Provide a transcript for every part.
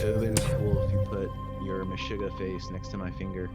It would be cool if you put your Meshuggah face next to my finger.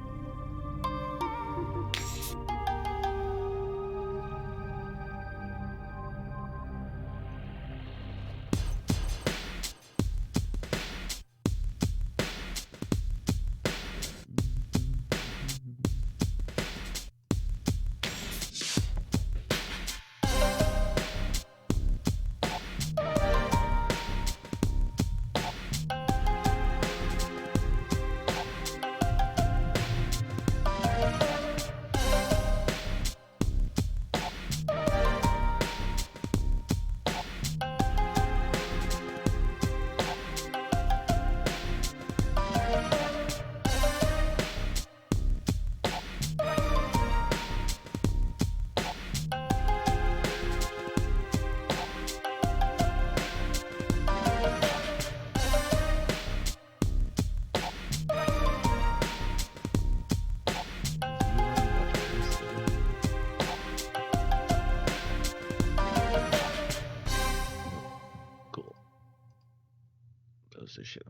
Cool. Those are shit.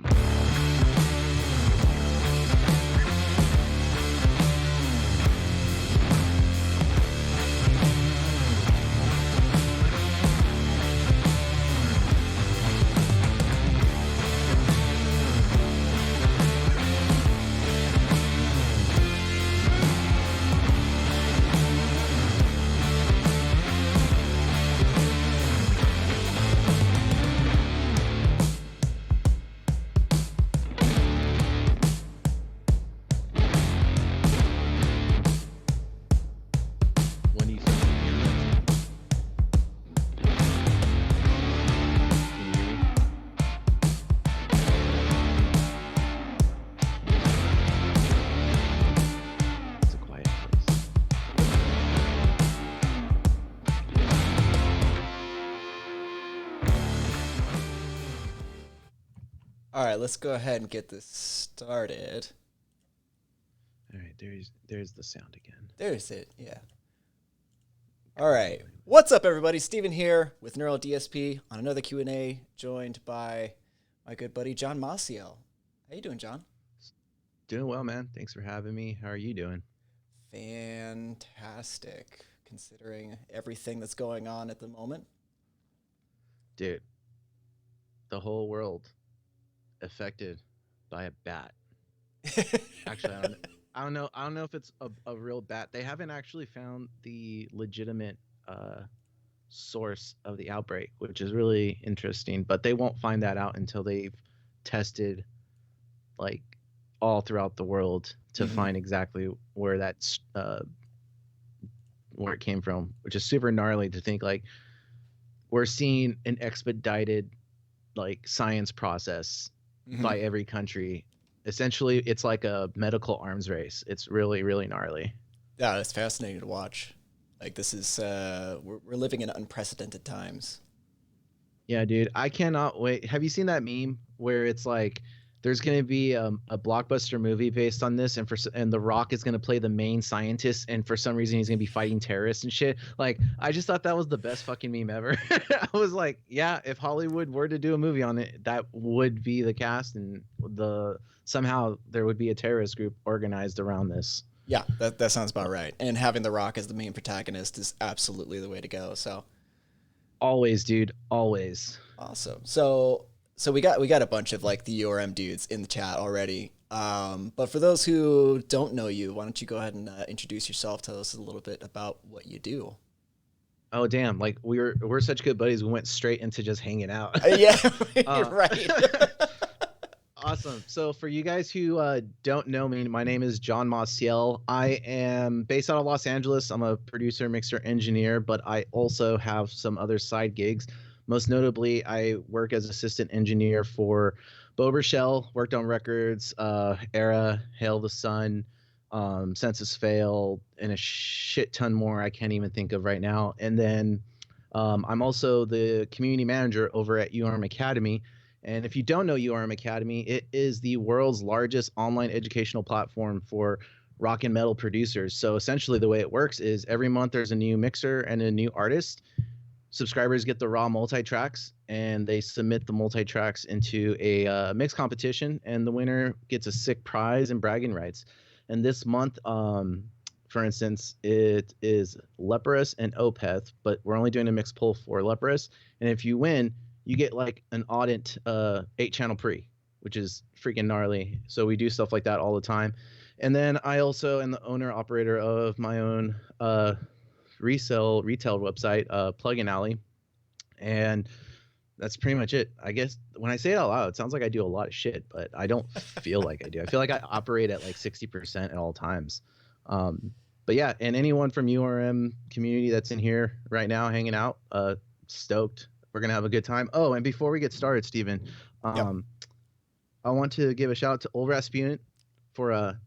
When you say it's a quiet place. All right, let's go ahead and get this started. All right, there's the sound again. There's it, yeah. All right, what's up, everybody? Steven here with Neural DSP on another Q&A, joined by my good buddy John Maciel. How you doing, John? Doing well, man. Thanks for having me. How are you doing? Fantastic, considering everything that's going on at the moment. Dude, the whole world affected by a bat. Actually, I don't know if it's a real bat. They haven't actually found the legitimate source of the outbreak, which is really interesting. But they won't find that out until they've tested like all throughout the world to find exactly where that's where it came from, which is super gnarly to think. Like, we're seeing an expedited like science process by every country. Essentially, it's like a medical arms race. It's really, really gnarly. Yeah, it's fascinating to watch. Like, this is we're living in unprecedented times. Yeah, dude, I cannot wait. Have you seen that meme where it's like there's going to be a blockbuster movie based on this, and The Rock is going to play the main scientist, and for some reason he's going to be fighting terrorists and shit? Like, I just thought that was the best fucking meme ever. I was like, yeah, if Hollywood were to do a movie on it, that would be the cast, and somehow there would be a terrorist group organized around this. Yeah, that sounds about right. And having The Rock as the main protagonist is absolutely the way to go. So always, dude, always. Awesome. So we got a bunch of like the URM dudes in the chat already. But for those who don't know you, why don't you go ahead and introduce yourself? Tell us a little bit about what you do. Oh damn! Like we're such good buddies. We went straight into just hanging out. Yeah, you're right. Awesome. So for you guys who don't know me, my name is John Maciel. I am based out of Los Angeles. I'm a producer, mixer, engineer, but I also have some other side gigs. Most notably, I work as assistant engineer for Bober Shell, worked on records, Era, Hail the Sun, Census Fail, and a shit ton more I can't even think of right now. And then I'm also the community manager over at URM Academy. And if you don't know URM Academy, it is the world's largest online educational platform for rock and metal producers. So essentially the way it works is every month there's a new mixer and a new artist. subscribers get the raw multi-tracks, and they submit the multi-tracks into a mixed competition, and the winner gets a sick prize and bragging rights. And this month, for instance, it is Leprous and Opeth, but we're only doing a mixed poll for Leprous. And if you win, you get like an audit 8-channel pre, which is freaking gnarly. So we do stuff like that all the time. And then I also am the owner operator of my own retail website, Plugin Alley, and that's pretty much it. I guess when I say it out loud, it sounds like I do a lot of shit, but I don't feel like I do. I feel like I operate at like 60% at all times. But yeah, and anyone from URM community that's in here right now hanging out, stoked. We're gonna have a good time. Oh, and before we get started, Steven, Yep. I want to give a shout out to Old Rasputin for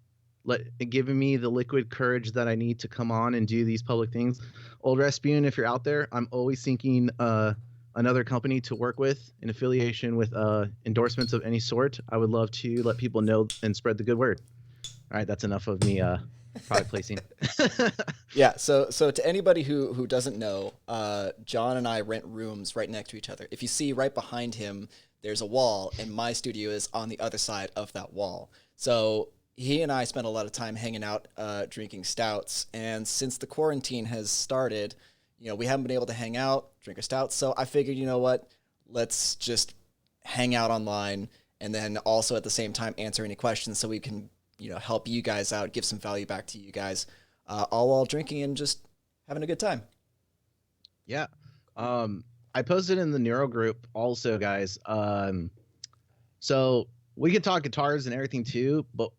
giving me the liquid courage that I need to come on and do these public things. Old Rasputin, if you're out there, I'm always seeking another company to work with in affiliation with endorsements of any sort. I would love to let people know and spread the good word. All right, that's enough of me product placing. Yeah. So to anybody who doesn't know, John and I rent rooms right next to each other. If you see right behind him, there's a wall, and my studio is on the other side of that wall. So he and I spent a lot of time hanging out, drinking stouts. And since the quarantine has started, we haven't been able to hang out, drink a stout. So I figured, you know what? Let's just hang out online, and then also at the same time answer any questions so we can, help you guys out, give some value back to you guys, all while drinking and just having a good time. Yeah. I posted in the Neuro group also, guys. So we could talk guitars and everything too, but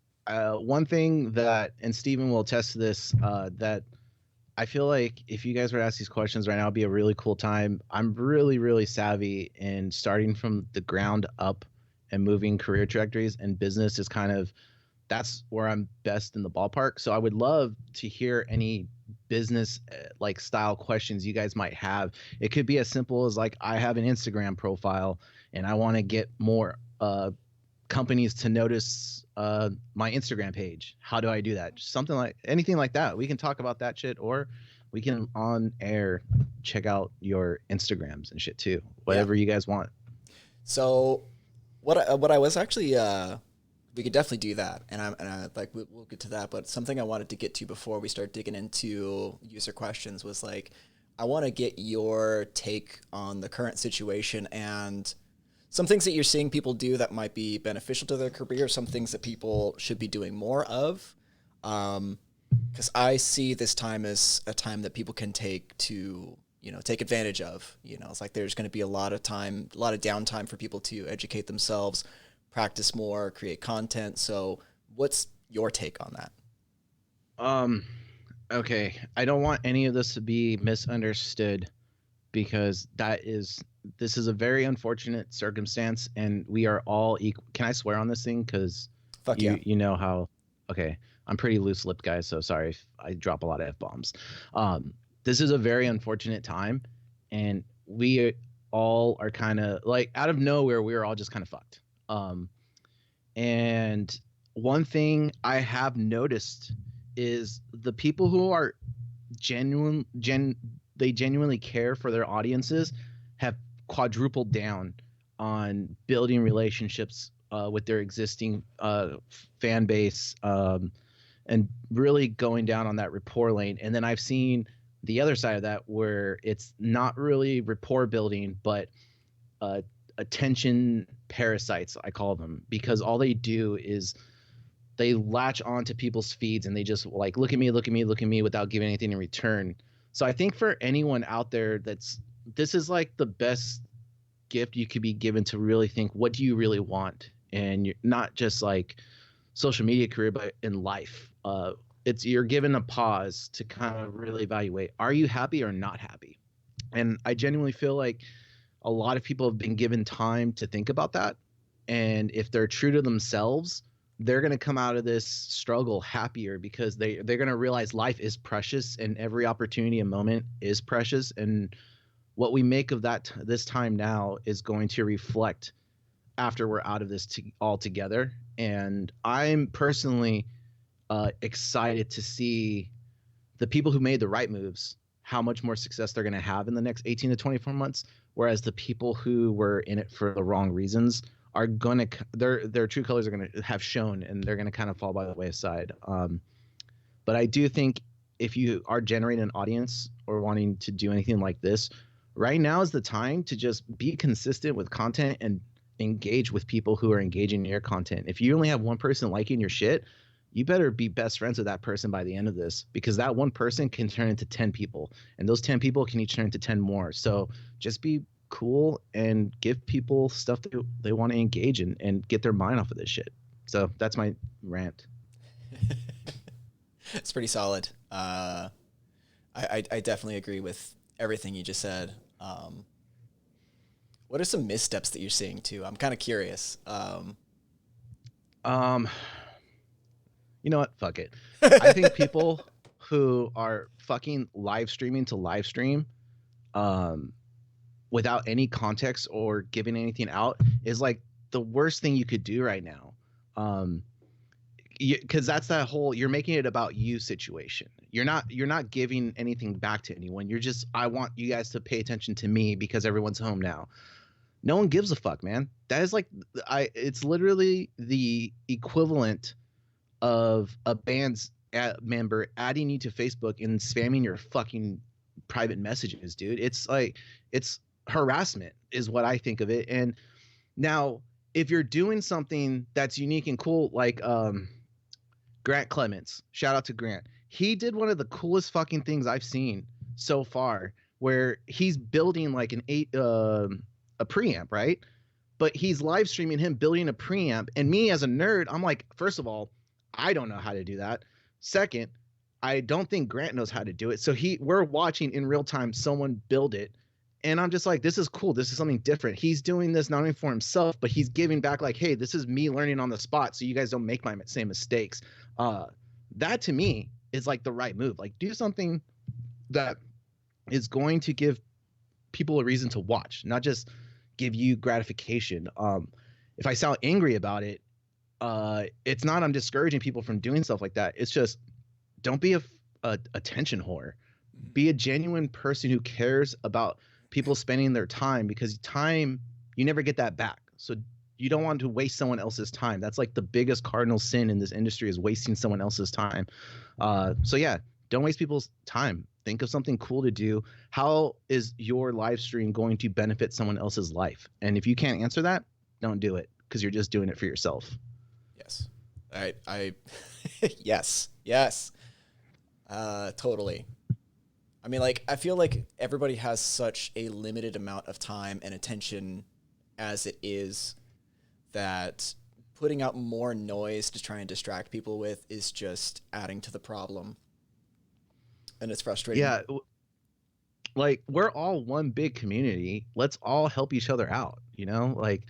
one thing that, and Steven will attest to this, that I feel like if you guys were to ask these questions right now, it'd be a really cool time. I'm really, really savvy in starting from the ground up and moving career trajectories, and business is kind of, that's where I'm best in the ballpark. So I would love to hear any business like style questions you guys might have. It could be as simple as like, I have an Instagram profile and I want to get more companies to notice my Instagram page. How do I do that? Just something like anything like that. We can talk about that shit, or we can on air check out your Instagrams and shit too. Whatever you guys want. So what I was actually we could definitely do that, and I like we'll get to that. But something I wanted to get to before we start digging into user questions was like, I want to get your take on the current situation and some things that you're seeing people do that might be beneficial to their career, some things that people should be doing more of. Because I see this time as a time that people can take to, take advantage of. It's like there's going to be a lot of downtime for people to educate themselves, practice more, create content. So what's your take on that? Okay. I don't want any of this to be misunderstood, because this is a very unfortunate circumstance, and we are all equal. Can I swear on this thing? Because you know how, okay, I'm pretty loose-lipped, guys, so sorry if I drop a lot of F-bombs. This is a very unfortunate time, and we all are kind of like, out of nowhere, we are all just kind of fucked. And one thing I have noticed is the people who are they genuinely care for their audiences have quadrupled down on building relationships with their existing fan base, and really going down on that rapport lane. And then I've seen the other side of that, where it's not really rapport building, but attention parasites, I call them, because all they do is they latch onto people's feeds and they just like, look at me without giving anything in return. So I think for anyone out there, this is like the best gift you could be given, to really think, what do you really want? And you're not just like social media career, but in life. You're given a pause to kind of really evaluate, are you happy or not happy? And I genuinely feel like a lot of people have been given time to think about that. And if they're true to themselves, they're going to come out of this struggle happier, because they're going to realize life is precious and every opportunity and moment is precious. And what we make of this time now is going to reflect after we're out of this all together. And I'm personally excited to see the people who made the right moves, how much more success they're going to have in the next 18 to 24 months. Whereas the people who were in it for the wrong reasons are going to, their true colors are going to have shown, and they're going to kind of fall by the wayside. But I do think if you are generating an audience or wanting to do anything like this, right now is the time to just be consistent with content and engage with people who are engaging in your content. If you only have one person liking your shit, you better be best friends with that person by the end of this, because that one person can turn into 10 people, and those 10 people can each turn into 10 more. So just be cool and give people stuff that they want to engage in and get their mind off of this shit. So that's my rant. It's pretty solid. I definitely agree with everything you just said. What are some missteps that you're seeing too? I'm kind of curious. You know what? Fuck it. I think people who are fucking live streaming to live stream, without any context or giving anything out is like the worst thing you could do right now. Because that's that whole, you're making it about you situation. You're not giving anything back to anyone. You're just, I want you guys to pay attention to me because everyone's home now. No one gives a fuck, man. That is like, it's literally the equivalent of a band's member adding you to Facebook and spamming your fucking private messages, dude. It's like, it's harassment is what I think of it. And now if you're doing something that's unique and cool, like Grant Clements, shout out to Grant. He did one of the coolest fucking things I've seen so far, where he's building like a preamp, right? But he's live streaming him building a preamp. And me as a nerd, I'm like, first of all, I don't know how to do that. Second, I don't think Grant knows how to do it. So we're watching in real time someone build it. And I'm just like, this is cool. This is something different. He's doing this not only for himself, but he's giving back like, hey, this is me learning on the spot so you guys don't make my same mistakes. That to me is like the right move. Like, do something that is going to give people a reason to watch, not just give you gratification. If I sound angry about it, it's not I'm discouraging people from doing stuff like that. It's just, don't be a attention whore. Be a genuine person who cares about people spending their time, because time, you never get that back. So you don't want to waste someone else's time. That's like the biggest cardinal sin in this industry, is wasting someone else's time. So yeah, don't waste people's time. Think of something cool to do. How is your live stream going to benefit someone else's life? And if you can't answer that, don't do it, because you're just doing it for yourself. Yes. I yes. Totally. I mean, like, I feel like everybody has such a limited amount of time and attention as it is, that putting out more noise to try and distract people with is just adding to the problem. And it's frustrating. Yeah. Like, we're all one big community. Let's all help each other out, you know? Like,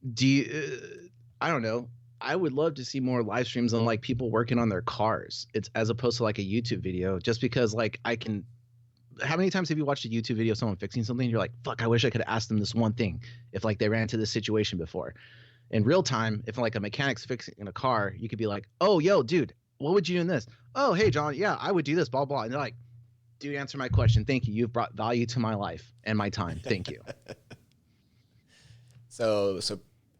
I don't know. I would love to see more live streams on like people working on their cars. It's as opposed to like a YouTube video, just because like how many times have you watched a YouTube video of someone fixing something? You're like, fuck, I wish I could have asked them this one thing if like they ran into this situation before. In real time, if like a mechanic's fixing a car, you could be like, oh, yo, dude, what would you do in this? Oh, hey, John, yeah, I would do this, blah, blah. And they're like, dude, answer my question. Thank you. You've brought value to my life and my time. Thank you. So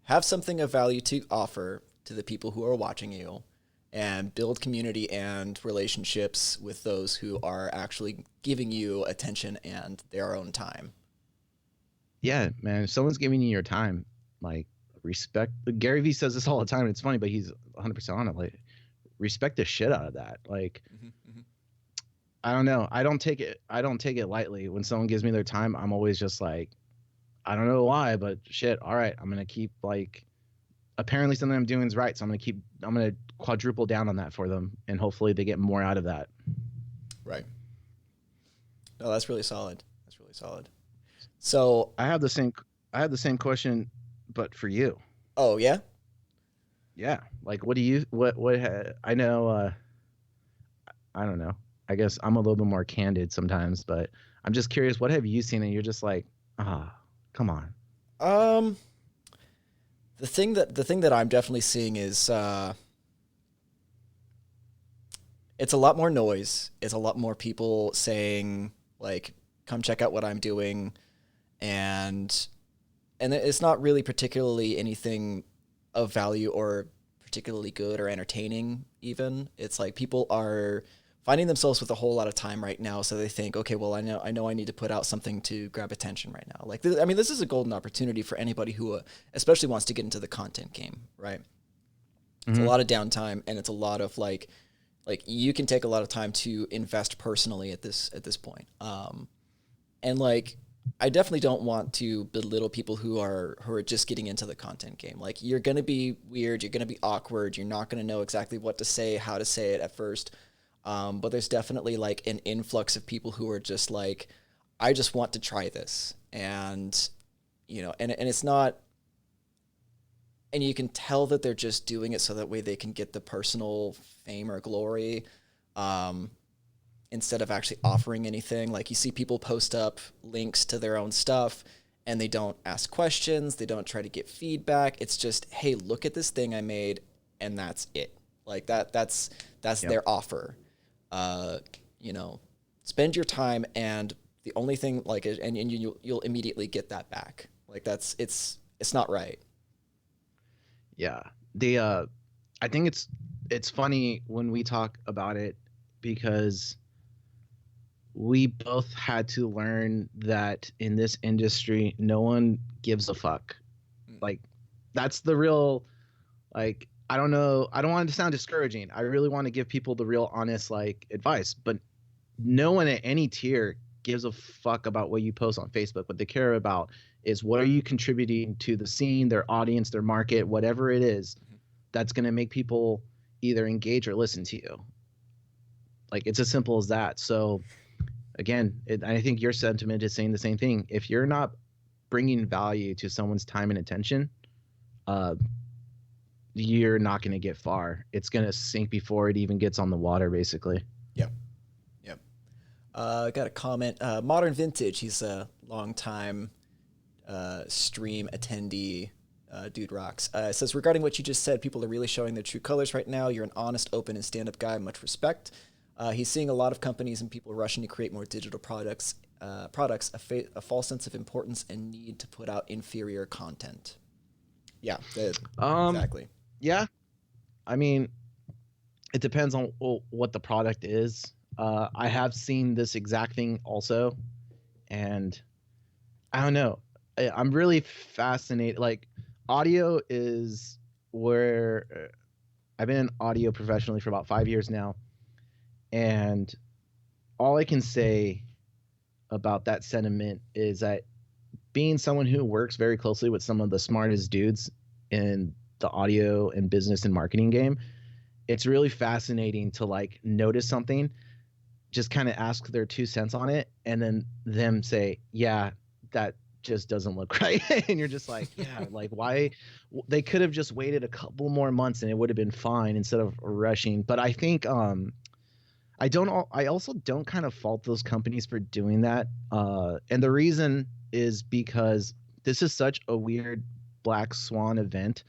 have something of value to offer to the people who are watching you, and build community and relationships with those who are actually giving you attention and their own time. Yeah, man. If someone's giving you your time, like, respect. Gary Vee says this all the time. It's funny, but he's 100% on it. Like, respect the shit out of that. Like, I don't know. I don't take it lightly. When someone gives me their time, I'm always just like, I don't know why, but shit. All right, I'm gonna keep like. Apparently, something I'm doing is right, so I'm gonna quadruple down on that for them, and hopefully they get more out of that. Right. No, that's really solid. So I have the same question, but for you. Oh yeah. Yeah. Like, what I know. I don't know. I guess I'm a little bit more candid sometimes, but I'm just curious. What have you seen, and you're just like, come on. The thing that I'm definitely seeing is, and it's a lot more noise. It's a lot more people saying like, come check out what I'm doing. And it's not really particularly anything of value or particularly good or entertaining even. It's like people are finding themselves with a whole lot of time right now, so they think, okay, well, I know I need to put out something to grab attention right now. Like, I mean, this is a golden opportunity for anybody who especially wants to get into the content game, right? It's a lot of downtime, and it's a lot of like you can take a lot of time to invest personally at this point. And like, I definitely don't want to belittle people who are just getting into the content game. Like, you're going to be weird, you're going to be awkward, you're not going to know exactly what to say, how to say it at first. But there's definitely like an influx of people who are just like, I just want to try this. And, you know, and it's not, and you can tell that they're just doing it so that way they can get the personal fame or glory. Instead of actually offering anything. Like, you see people post up links to their own stuff and they don't ask questions. They don't try to get feedback. It's just, hey, look at this thing I made, and that's it. Like that's their offer. You know, spend your time, and the only thing like, and you'll immediately get that back. Like, it's not right. Yeah. I think it's funny when we talk about it, because we both had to learn that in this industry, no one gives a fuck. Like, that's the real, like, I don't know. I don't want it to sound discouraging. I really want to give people the real honest, like, advice, but no one at any tier gives a fuck about what you post on Facebook. What they care about is, what are you contributing to the scene, their audience, their market, whatever it is, that's going to make people either engage or listen to you. Like, it's as simple as that. So again, I think your sentiment is saying the same thing. If you're not bringing value to someone's time and attention, you're not going to get far. It's going to sink before it even gets on the water, basically. Yep. I got a comment. Modern Vintage, he's a longtime stream attendee. Dude rocks. It says, regarding what you just said, people are really showing their true colors right now. You're an honest, open, and stand-up guy. Much respect. He's seeing a lot of companies and people rushing to create more digital products, a false sense of importance, and need to put out inferior content. Yeah, exactly. Yeah, I mean, it depends on what the product is. I have seen this exact thing also, and I don't know. I'm really fascinated. Like, audio is where I've been in audio professionally for about 5 years now. And all I can say about that sentiment is that, being someone who works very closely with some of the smartest dudes in the audio and business and marketing game, it's really fascinating to like notice something, just kind of ask their 2 cents on it, and then them say, yeah, that just doesn't look right. And you're just like, yeah, like, why? They could have just waited a couple more months and it would have been fine, instead of rushing. But I think I also don't kind of fault those companies for doing that. And the reason is because this is such a weird black swan event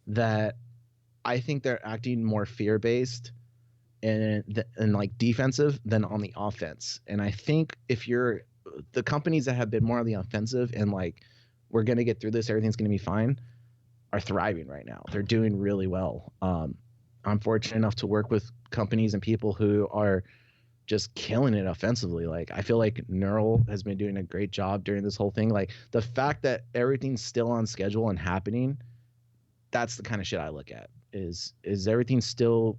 that I think they're acting more fear-based and like defensive than on the offense. And I think if you're the companies that have been more on the offensive and like, we're going to get through this, everything's going to be fine, are thriving right now. They're doing really well. I'm fortunate enough to work with companies and people who are just killing it offensively. Like, I feel like Neural has been doing a great job during this whole thing. Like, the fact that everything's still on schedule and happening, that's the kind of shit I look at. Is everything still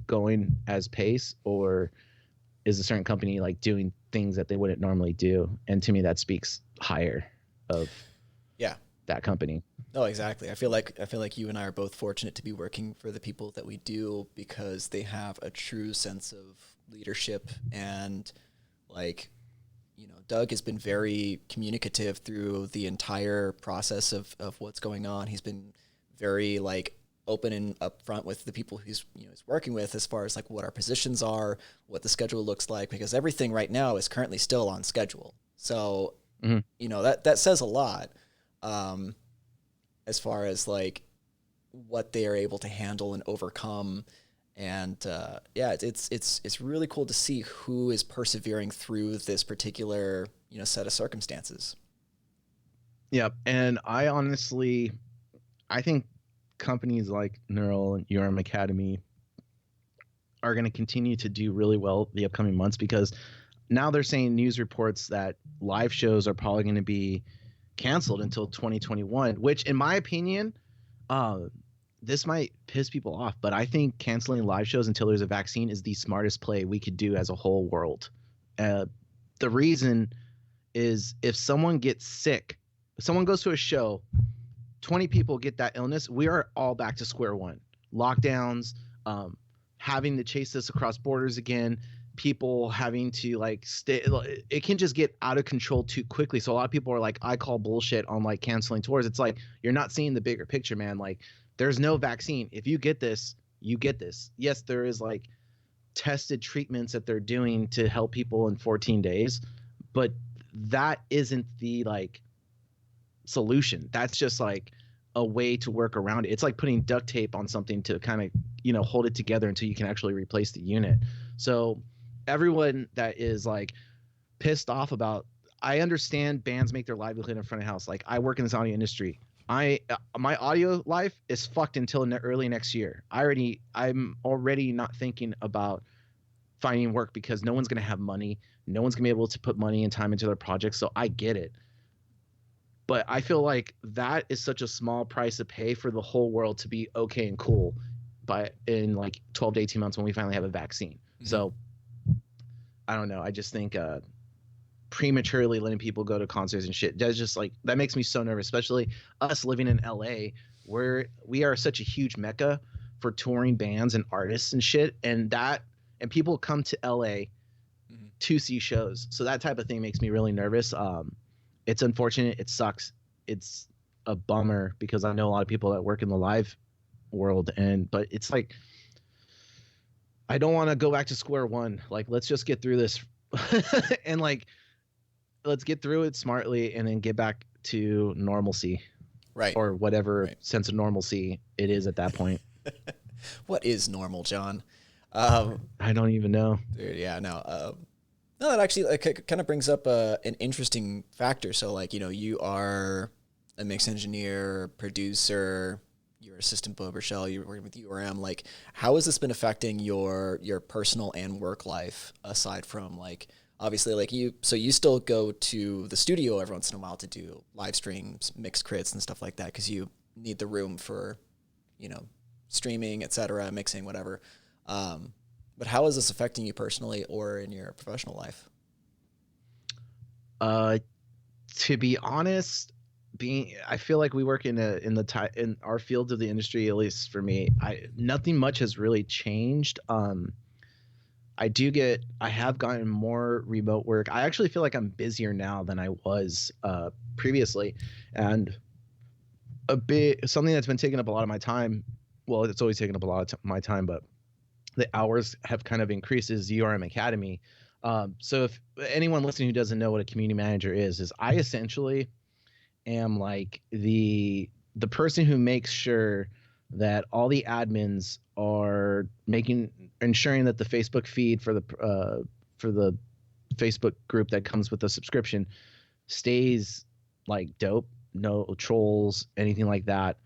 going as pace, or is a certain company like doing things that they wouldn't normally do? And to me, that speaks higher of that company. Oh, exactly. I feel like you and I are both fortunate to be working for the people that we do, because they have a true sense of leadership. And like, you know, Doug has been very communicative through the entire process of what's going on. He's been very like open and upfront with the people he's working with, as far as like what our positions are, what the schedule looks like, because everything right now is currently still on schedule. So, you know, that says a lot. As far as like what they are able to handle and overcome, And yeah, it's really cool to see who is persevering through this particular set of circumstances. Yep. And I think companies like Neural and URM Academy are going to continue to do really well the upcoming months, because now they're saying news reports that live shows are probably going to be canceled until 2021, which in my opinion, uh, this might piss people off, but I think canceling live shows until there's a vaccine is the smartest play we could do as a whole world. Uh, the reason is, if someone gets sick, if someone goes to a show, 20 people get that illness, we are all back to square one. Lockdowns, um, having to chase this across borders again, people having to like stay. It can just get out of control too quickly. So a lot of people are like, I call bullshit on like canceling tours. It's like, you're not seeing the bigger picture, man. Like, there's no vaccine. If you get this, you get this. Yes, there is like tested treatments that they're doing to help people in 14 days, but that isn't the like solution. That's just like a way to work around it. It's like putting duct tape on something to kind of, hold it together until you can actually replace the unit. So everyone that is like pissed off about, I understand bands make their livelihood in front of house. Like, I work in this audio industry. My audio life is fucked until early next year. I'm already not thinking about finding work, because no one's going to have money. No one's going to be able to put money and time into their projects. So I get it. But I feel like that is such a small price to pay for the whole world to be okay and cool in like 12 to 18 months when we finally have a vaccine. Mm-hmm. So I don't know. I just think prematurely letting people go to concerts and shit, that's just like, that makes me so nervous, especially us living in LA, where we are such a huge mecca for touring bands and artists and shit. And people come to LA to see shows. So that type of thing makes me really nervous. It's unfortunate. It sucks. It's a bummer, because I know a lot of people that work in the live world, but it's like, I don't want to go back to square one. Like, let's just get through this and like, let's get through it smartly and then get back to normalcy. Right. Or whatever sense of normalcy it is at that point. What is normal, John? I don't even know. Dude, yeah, no. No, that actually like, kind of brings up an interesting factor. So, like, you are a mix engineer, producer, you're assistant Bo Burchell, you're working with URM. Like, how has this been affecting your personal and work life, aside from, like, obviously, like, you still go to the studio every once in a while to do live streams, mix crits, and stuff like that, because you need the room for, streaming, etc., mixing, whatever. But how is this affecting you personally or in your professional life? To be honest, I feel like we work in our field of the industry, at least for me, nothing much has really changed. I have gotten more remote work. I actually feel like I'm busier now than I was previously, and something that's been taking up a lot of my time. Well, it's always taken up a lot of my time, but the hours have kind of increased, is URM Academy. So if anyone listening who doesn't know what a community manager is I essentially am like the person who makes sure that all the admins are ensuring that the Facebook feed for the Facebook group that comes with the subscription stays like dope, no trolls, anything like that.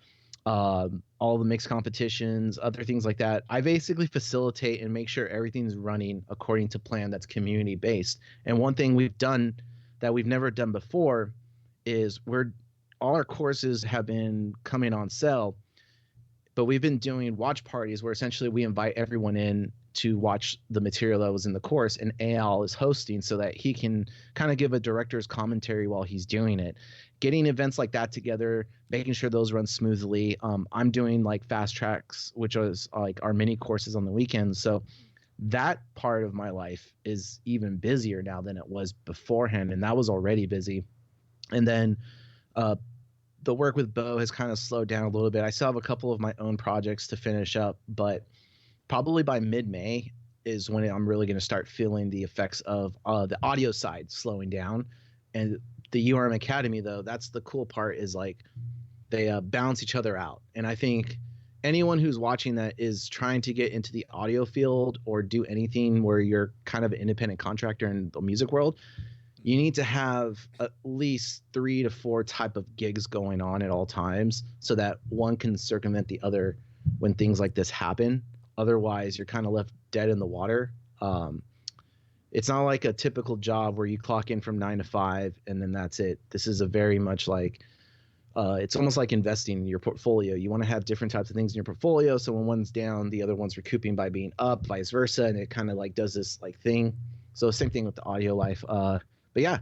All the mixed competitions, other things like that. I basically facilitate and make sure everything's running according to plan that's community based. And one thing we've done that we've never done before is all our courses have been coming on sale, but we've been doing watch parties where essentially we invite everyone in to watch the material that was in the course, and Al is hosting so that he can kind of give a director's commentary while he's doing it. Getting events like that together, making sure those run smoothly. I'm doing like fast tracks, which is like our mini courses on the weekends. So that part of my life is even busier now than it was beforehand, and that was already busy. And then the work with Bo has kind of slowed down a little bit. I still have a couple of my own projects to finish up, but probably by mid-May is when I'm really going to start feeling the effects of the audio side slowing down. And the URM Academy, though, that's the cool part, is like they balance each other out. And I think anyone who's watching that is trying to get into the audio field or do anything where you're kind of an independent contractor in the music world, you need to have at least 3 to 4 type of gigs going on at all times so that one can circumvent the other when things like this happen. Otherwise, you're kind of left dead in the water. It's not like a typical job where you clock in from 9 to 5 and then that's it. This is a very much like it's almost like investing in your portfolio. You want to have different types of things in your portfolio, so when one's down, the other one's recouping by being up, vice versa, and it kind of like does this like thing. So same thing with the audio life. But yeah,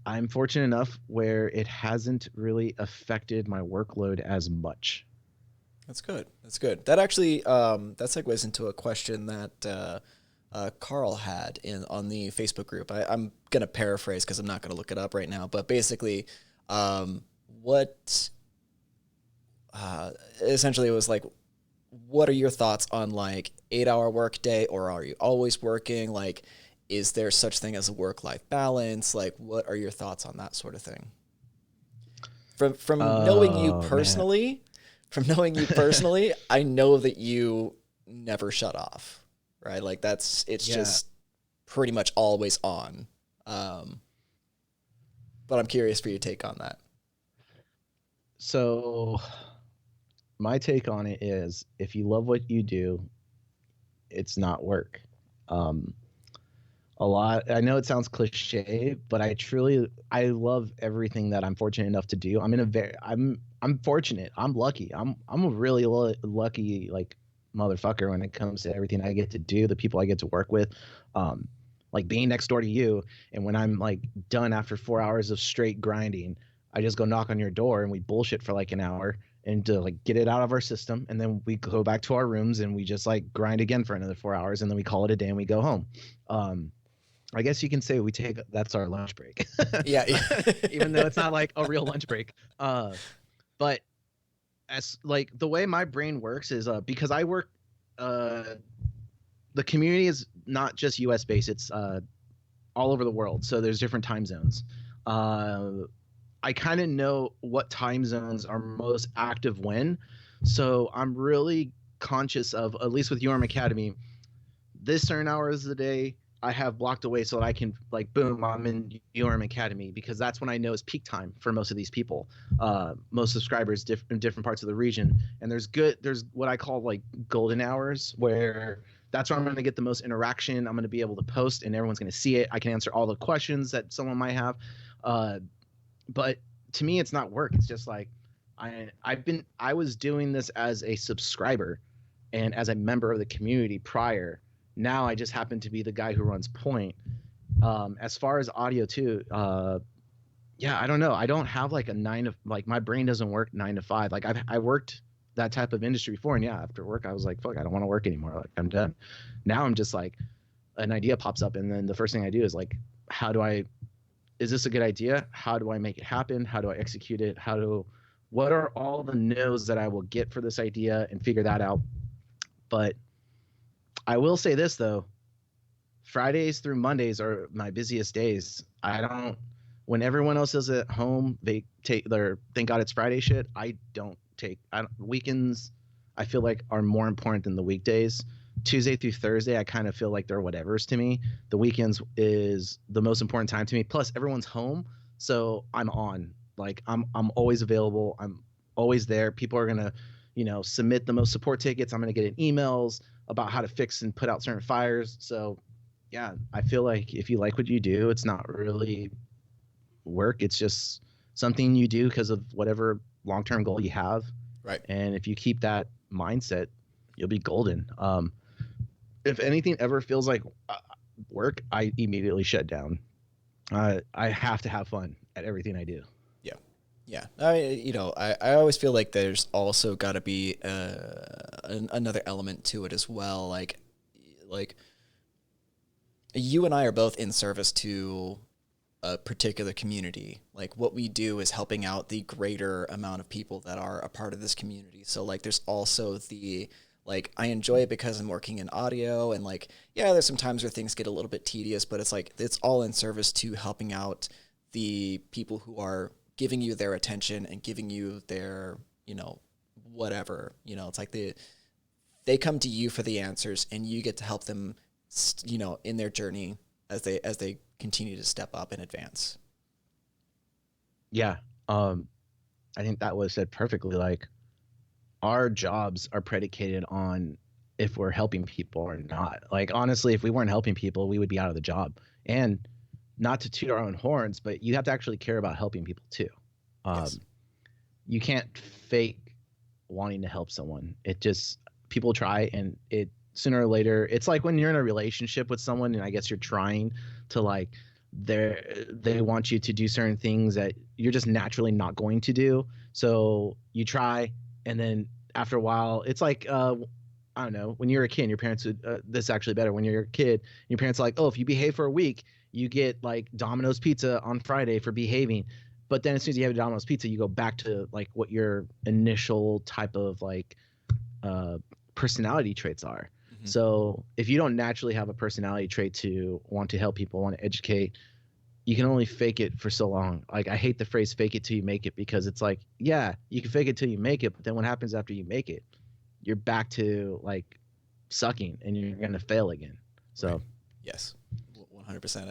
I'm fortunate enough where it hasn't really affected my workload as much. That's good. That's good. That actually that segues into a question that Carl had on the Facebook group. I'm gonna paraphrase because I'm not gonna look it up right now, but basically, what essentially it was like, what are your thoughts on like 8-hour workday, or are you always working? Like, is there such thing as a work-life balance? Like, what are your thoughts on that sort of thing? From knowing you personally, I know that you never shut off, right? Like it's just pretty much always on. But I'm curious for your take on that. So my take on it is if you love what you do, it's not work. A lot. I know it sounds cliche, but I love everything that I'm fortunate enough to do. I'm fortunate. I'm lucky. I'm a really lucky like motherfucker when it comes to everything I get to do, the people I get to work with. Like being next door to you, and when I'm like done after 4 hours of straight grinding, I just go knock on your door and we bullshit for like an hour and to like get it out of our system, and then we go back to our rooms and we just like grind again for another 4 hours, and then we call it a day and we go home. I guess you can say that's our lunch break. Yeah. Even though it's not like a real lunch break. But as like the way my brain works is because I work, the community is not just US based, it's all over the world. So there's different time zones. I kind of know what time zones are most active when. So I'm really conscious of, at least with URM Academy, this certain hours of the day I have blocked away so that I can like, boom, I'm in URM Academy, because that's when I know is peak time for most of these people, most subscribers in different parts of the region. And there's what I call like golden hours, where that's where I'm going to get the most interaction. I'm going to be able to post and everyone's going to see it. I can answer all the questions that someone might have. But to me, it's not work. It's just like I was doing this as a subscriber and as a member of the community prior. Now I just happen to be the guy who runs Point. As far as audio too, yeah, I don't know. I don't have like my brain doesn't work 9 to 5. Like I worked that type of industry before, and yeah, after work I was like, fuck, I don't want to work anymore. Like I'm done. Now I'm just like, an idea pops up, and then the first thing I do is like, is this a good idea? How do I make it happen? How do I execute it? What are all the no's that I will get for this idea, and figure that out. But I will say this though, Fridays through Mondays are my busiest days. When everyone else is at home, they take their thank God it's Friday shit. Weekends I feel like are more important than the weekdays. Tuesday through Thursday, I kind of feel like they're whatevers to me. The weekends is the most important time to me. Plus everyone's home, so I'm on. Like I'm always available. I'm always there. People are gonna, submit the most support tickets. I'm gonna get emails about how to fix and put out certain fires. So yeah, I feel like if you like what you do, it's not really work. It's just something you do because of whatever long-term goal you have. Right. And if you keep that mindset, you'll be golden. If anything ever feels like work, I immediately shut down. I have to have fun at everything I do. Yeah. Yeah. I always feel like there's also got to be another element to it as well. Like you and I are both in service to a particular community. Like what we do is helping out the greater amount of people that are a part of this community. So like there's also like I enjoy it because I'm working in audio, and like, yeah, there's some times where things get a little bit tedious, but it's like, it's all in service to helping out the people who are giving you their attention and giving you their, whatever. You know, it's like they come to you for the answers, and you get to help them, you know, in their journey as they continue to step up and advance. Yeah. I think that was said perfectly. Like, our jobs are predicated on if we're helping people or not. Like, honestly, if we weren't helping people, we would be out of the job. And not to toot our own horns, but you have to actually care about helping people too. Yes. You can't fake wanting to help someone. It just, people try, and it sooner or later, it's like when you're in a relationship with someone, and I guess you're trying to, like, they want you to do certain things that you're just naturally not going to do. So you try, and then after a while, it's like I don't know, when you're a kid, your parents would this is actually better. When you're a kid, your parents are like, oh, if you behave for a week, you get like Domino's pizza on Friday for behaving. But then as soon as you have a Domino's pizza, you go back to like what your initial type of like uh, personality traits are. Mm-hmm. So if you don't naturally have a personality trait to want to help people, want to educate, you can only fake it for so long. Like, I hate the phrase fake it till you make it, because it's like, yeah, you can fake it till you make it, but then what happens after you make it? You're back to like sucking, and you're going to fail again. So right. Yes, 100%.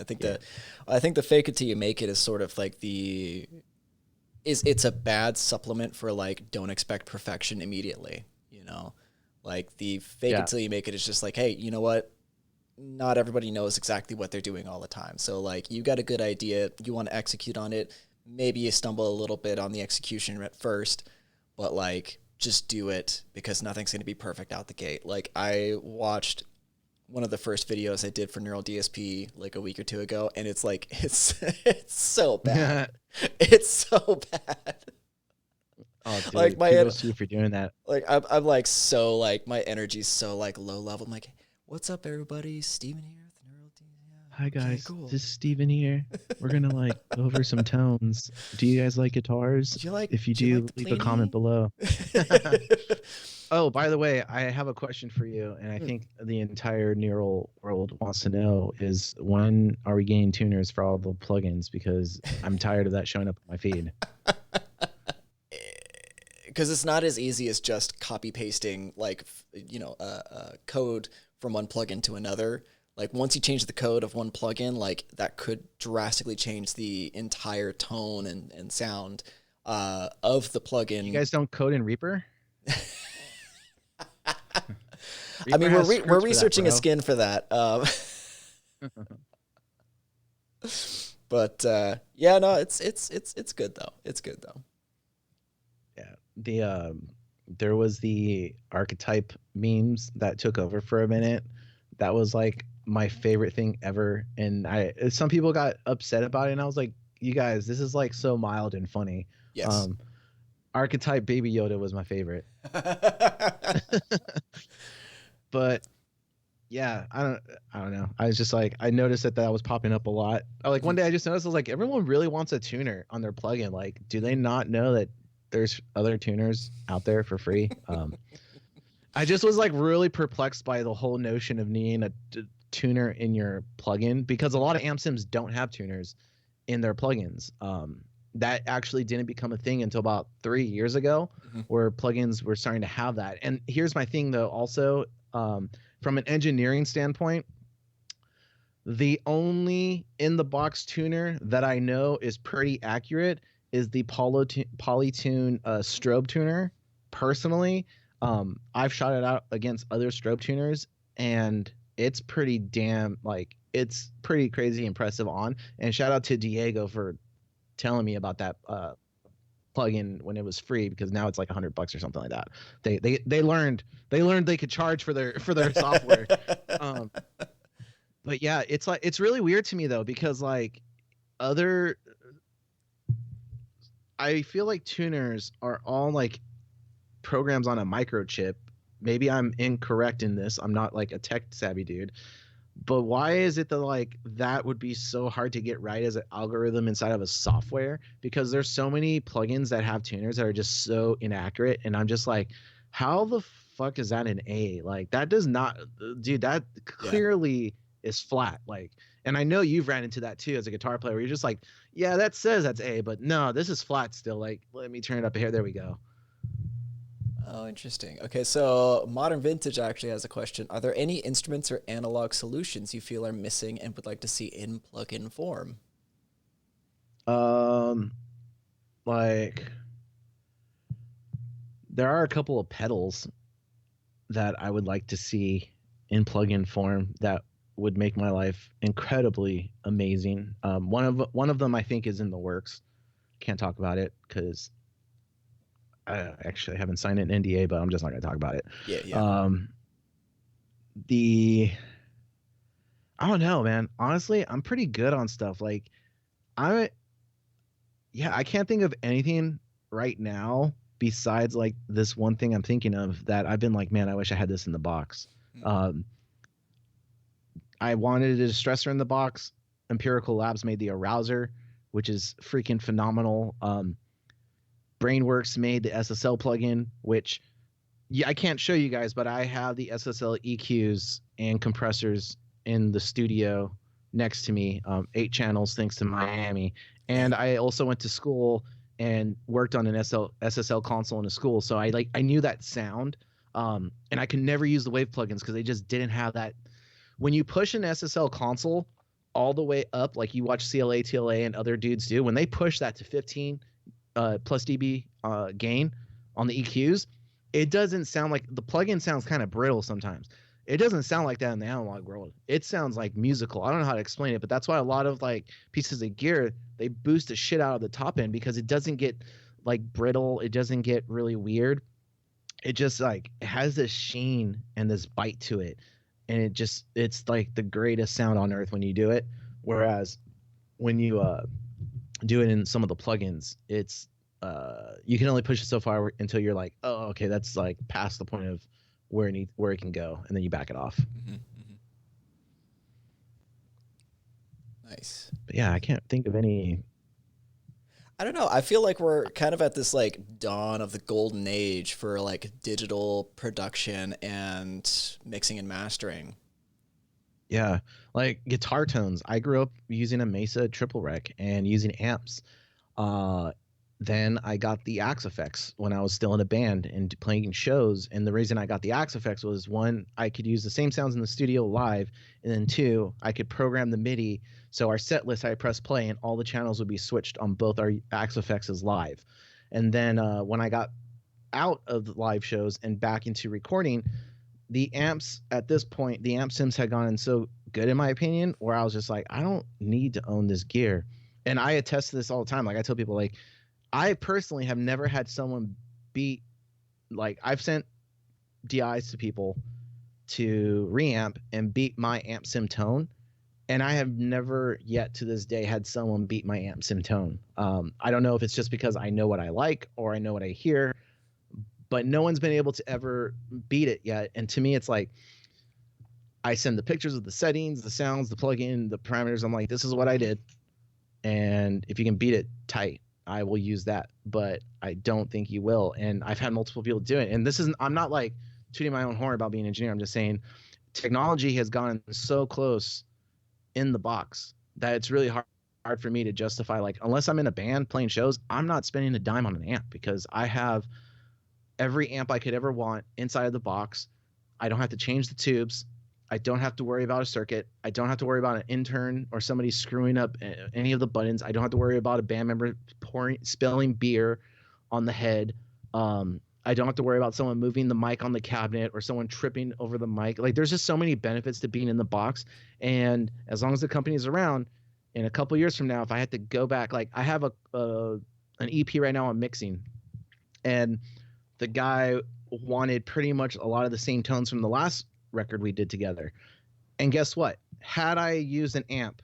I think the fake it till you make it is sort of like it's a bad supplement for like, don't expect perfection immediately, you know, like the fake it till you make it is just like, hey, you know what? Not everybody knows exactly what they're doing all the time. So like, you got a good idea, you want to execute on it. Maybe you stumble a little bit on the execution at first, but like, just do it, because nothing's going to be perfect out the gate. Like, I watched one of the first videos I did for Neural DSP like a week or two ago, and it's like, it's so bad. It's so bad. Oh, dude, like my kudos to you for doing that. Like I'm like, so like my energy's so like low level. I'm like, what's up everybody? Steven here with Neural DSP. Hi guys, cool. This is Steven here. We're gonna like go over some tones. Do you guys like guitars? If you do, leave a comment below. Oh, by the way, I have a question for you, and I think the entire neural world wants to know is, when are we getting tuners for all the plugins? Because I'm tired of that showing up on my feed. Because it's not as easy as just copy pasting, like, you know, code from one plugin to another. Like, once you change the code of one plugin, like, that could drastically change the entire tone and sound of the plugin. You guys don't code in Reaper? I mean, we're researching a skin for that. But yeah, no, it's good though. It's good though. Yeah, there was the archetype memes that took over for a minute. That was like my favorite thing ever, and some people got upset about it, and I was like, you guys, this is like so mild and funny. Yes. Archetype Baby Yoda was my favorite. But yeah, I don't know. I was just like, I noticed that was popping up a lot. Like, one day I just noticed, I was like, everyone really wants a tuner on their plugin. Like, do they not know that there's other tuners out there for free? I just was like really perplexed by the whole notion of needing a tuner in your plugin, because a lot of amp sims don't have tuners in their plugins. That actually didn't become a thing until about 3 years ago, where plugins were starting to have that. And here's my thing though, also, from an engineering standpoint, the only in the box tuner that I know is pretty accurate is the Polytune strobe tuner. Personally, I've shot it out against other strobe tuners, and it's pretty damn, like, it's pretty crazy impressive on. And shout out to Diego for telling me about that plugin when it was free, because now it's like $100 or something like that. They learned they could charge for their software. But yeah, it's like, it's really weird to me though, because like I feel like tuners are all like programs on a microchip. Maybe I'm incorrect in this. I'm not like a tech savvy dude. But why is it that like that would be so hard to get right as an algorithm inside of a software? Because there's so many plugins that have tuners that are just so inaccurate, and I'm just like, how the fuck is that an A? Like, that does not, dude, that clearly is flat. Like, and I know you've ran into that too as a guitar player, where you're just like, yeah, that says that's A, but no, this is flat still. Like, let me turn it up here. There we go. Oh, interesting. Okay, so Modern Vintage actually has a question. Are there any instruments or analog solutions you feel are missing and would like to see in plugin form? Um, like there are a couple of pedals that I would like to see in plugin form that would make my life incredibly amazing. One of them I think is in the works. Can't talk about it because I actually haven't signed an NDA, but I'm just not going to talk about it. Yeah, yeah. Um, the I don't know, man. Honestly, I'm pretty good on stuff. Like I yeah, I can't think of anything right now besides like this one thing I'm thinking of that I've been like, man, I wish I had this in the box. Hmm. Um, I wanted a distressor in the box. Empirical Labs made the Arouser, which is freaking phenomenal. Brainworks made the SSL plugin, which yeah, I can't show you guys, but I have the SSL EQs and compressors in the studio next to me, 8 channels thanks to Miami. And I also went to school and worked on an SSL console in a school, so I knew that sound. And I could never use the wave plugins because they just didn't have that. When you push an SSL console all the way up, like you watch CLA, TLA, and other dudes do, when they push that to 15 plus dB gain on the EQs, it doesn't sound like the plugin sounds kind of brittle sometimes. It doesn't sound like that in the analog world. It sounds like musical. I don't know how to explain it, but that's why a lot of like pieces of gear they boost the shit out of the top end because it doesn't get like brittle. It doesn't get really weird. It just like it has this sheen and this bite to it, and it's like the greatest sound on earth when you do it. Whereas when you do it in some of the plugins, it's you can only push it so far until you're like, oh, okay, that's like past the point of where it can go, and then you back it off. Hmm. Hmm. Nice. But yeah, I can't think of any. I don't know. I feel like we're kind of at this like dawn of the golden age for like digital production and mixing and mastering. Yeah, like guitar tones. I grew up using a Mesa triple rec and using amps. Uh, then I got the Axe Effects when I was still in a band and playing shows. And the reason I got the Axe Effects was one, I could use the same sounds in the studio live, and then two, I could program the MIDI. So our set list, I press play, and all the channels would be switched on both our Axe Effects as live. And then when I got out of the live shows and back into recording, the amps at this point, the amp sims had gotten so good in my opinion, where I was just like, I don't need to own this gear. And I attest to this all the time. Like I tell people, like I personally have never had someone beat, like I've sent DIs to people to reamp and beat my amp sim tone. And I have never yet to this day had someone beat my amp sim tone. I don't know if it's just because I know what I like or I know what I hear, but no one's been able to ever beat it yet. And to me, it's like I send the pictures of the settings, the sounds, the plugin, the parameters. I'm like, this is what I did, and if you can beat it, tight. I will use that, but I don't think you will. And I've had multiple people do it. And this isn't. I'm not like tooting my own horn about being an engineer. I'm just saying, technology has gone so close in the box that it's really hard for me to justify. Like, unless I'm in a band playing shows, I'm not spending a dime on an amp because I have every amp I could ever want inside of the box. I don't have to change the tubes. I don't have to worry about a circuit. I don't have to worry about an intern or somebody screwing up any of the buttons. I don't have to worry about a band member spilling beer on the head. I don't have to worry about someone moving the mic on the cabinet or someone tripping over the mic. Like there's just so many benefits to being in the box. And as long as the company is around, in a couple years from now, if I had to go back, like I have an EP right now I'm mixing, and the guy wanted pretty much a lot of the same tones from the last record we did together. And guess what? Had I used an amp,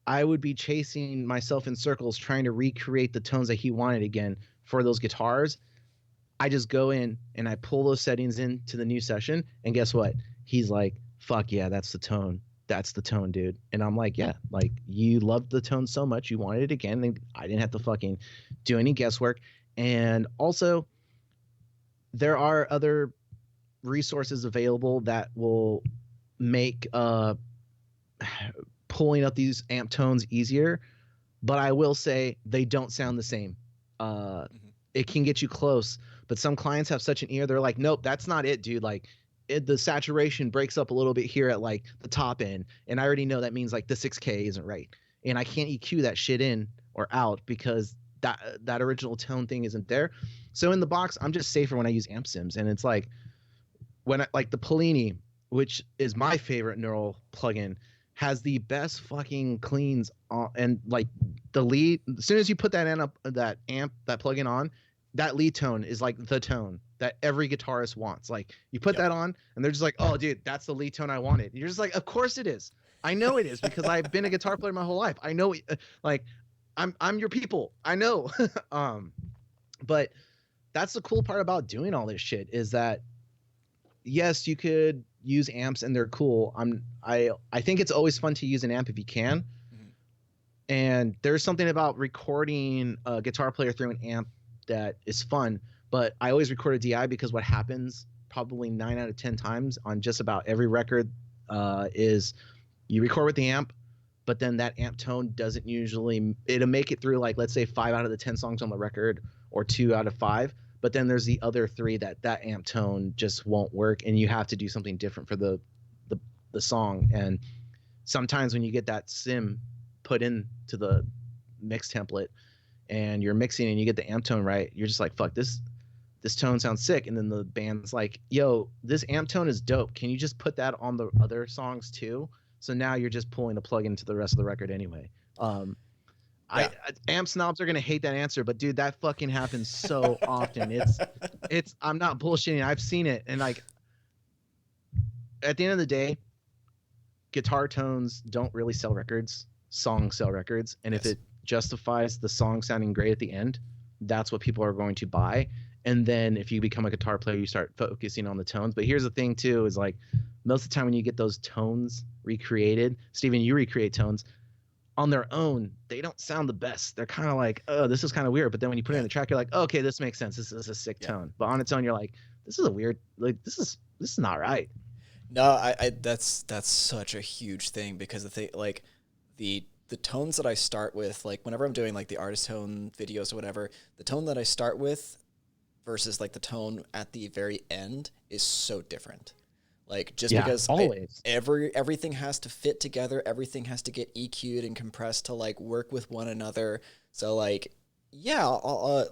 I would be chasing myself in circles trying to recreate the tones that he wanted again for those guitars. I just go in and I pull those settings into the new session, and guess what? He's like, fuck yeah, that's the tone. That's the tone, dude. And I'm like, yeah, like you loved the tone so much, you wanted it again. And I didn't have to fucking do any guesswork. And also, there are other resources available that will make pulling up these amp tones easier, but I will say they don't sound the same. Hmm. It can get you close, But some clients have such an ear, they're like, nope, that's not it, dude. Like the saturation breaks up a little bit here at like the top end, and I already know that means like the 6K isn't right, and I can't EQ that shit in or out because that original tone thing isn't there. So in the box, I'm just safer when I use amp sims, and it's like when like the Polini, which is my favorite neural plugin, has the best fucking cleans on, and like the lead. As soon as you put that that plugin on, that lead tone is like the tone that every guitarist wants. Like you put that on, and they're just like, "Oh, dude, that's the lead tone I wanted." And you're just like, "Of course it is. I know it is because I've been a guitar player my whole life. I know, like, I'm your people. I know." But that's the cool part about doing all this shit is that yes, you could use amps and they're cool. I think it's always fun to use an amp if you can. Mm-hmm. And there's something about recording a guitar player through an amp that is fun. But I always record a DI because what happens probably 9 out of 10 times on just about every record is you record with the amp, but then that amp tone doesn't usually, it'll make it through like, let's say 5 out of the 10 songs on the record or 2 out of 5. But then there's the other 3 that amp tone just won't work, and you have to do something different for the song. And sometimes when you get that sim put into the mix template and you're mixing and you get the amp tone right, you're just like, fuck, this tone sounds sick. And then the band's like, yo, this amp tone is dope. Can you just put that on the other songs too? So now you're just pulling a plug into the rest of the record anyway. Yeah. Amp snobs are gonna hate that answer, but dude, that fucking happens so often. It's I'm not bullshitting. I've seen it, and like at the end of the day, guitar tones don't really sell records. Songs sell records, and if it justifies the song sounding great at the end, that's what people are going to buy. And then if you become a guitar player, you start focusing on the tones. But here's the thing too: is like most of the time when you get those tones recreated, Steven, you recreate tones. On their own, they don't sound the best. They're kind of like, oh, this is kind of weird. But then when you put it in the track, you're like, oh, okay, this makes sense. This is a sick tone. But on its own, you're like, this is a weird, like, this is not right. No, I that's such a huge thing because the thing, like, the tones that I start with, like, whenever I'm doing like the artist tone videos or whatever, the tone that I start with versus like the tone at the very end is so different. Like just because always everything has to fit together, everything has to get EQ'd and compressed to like work with one another. So like, yeah,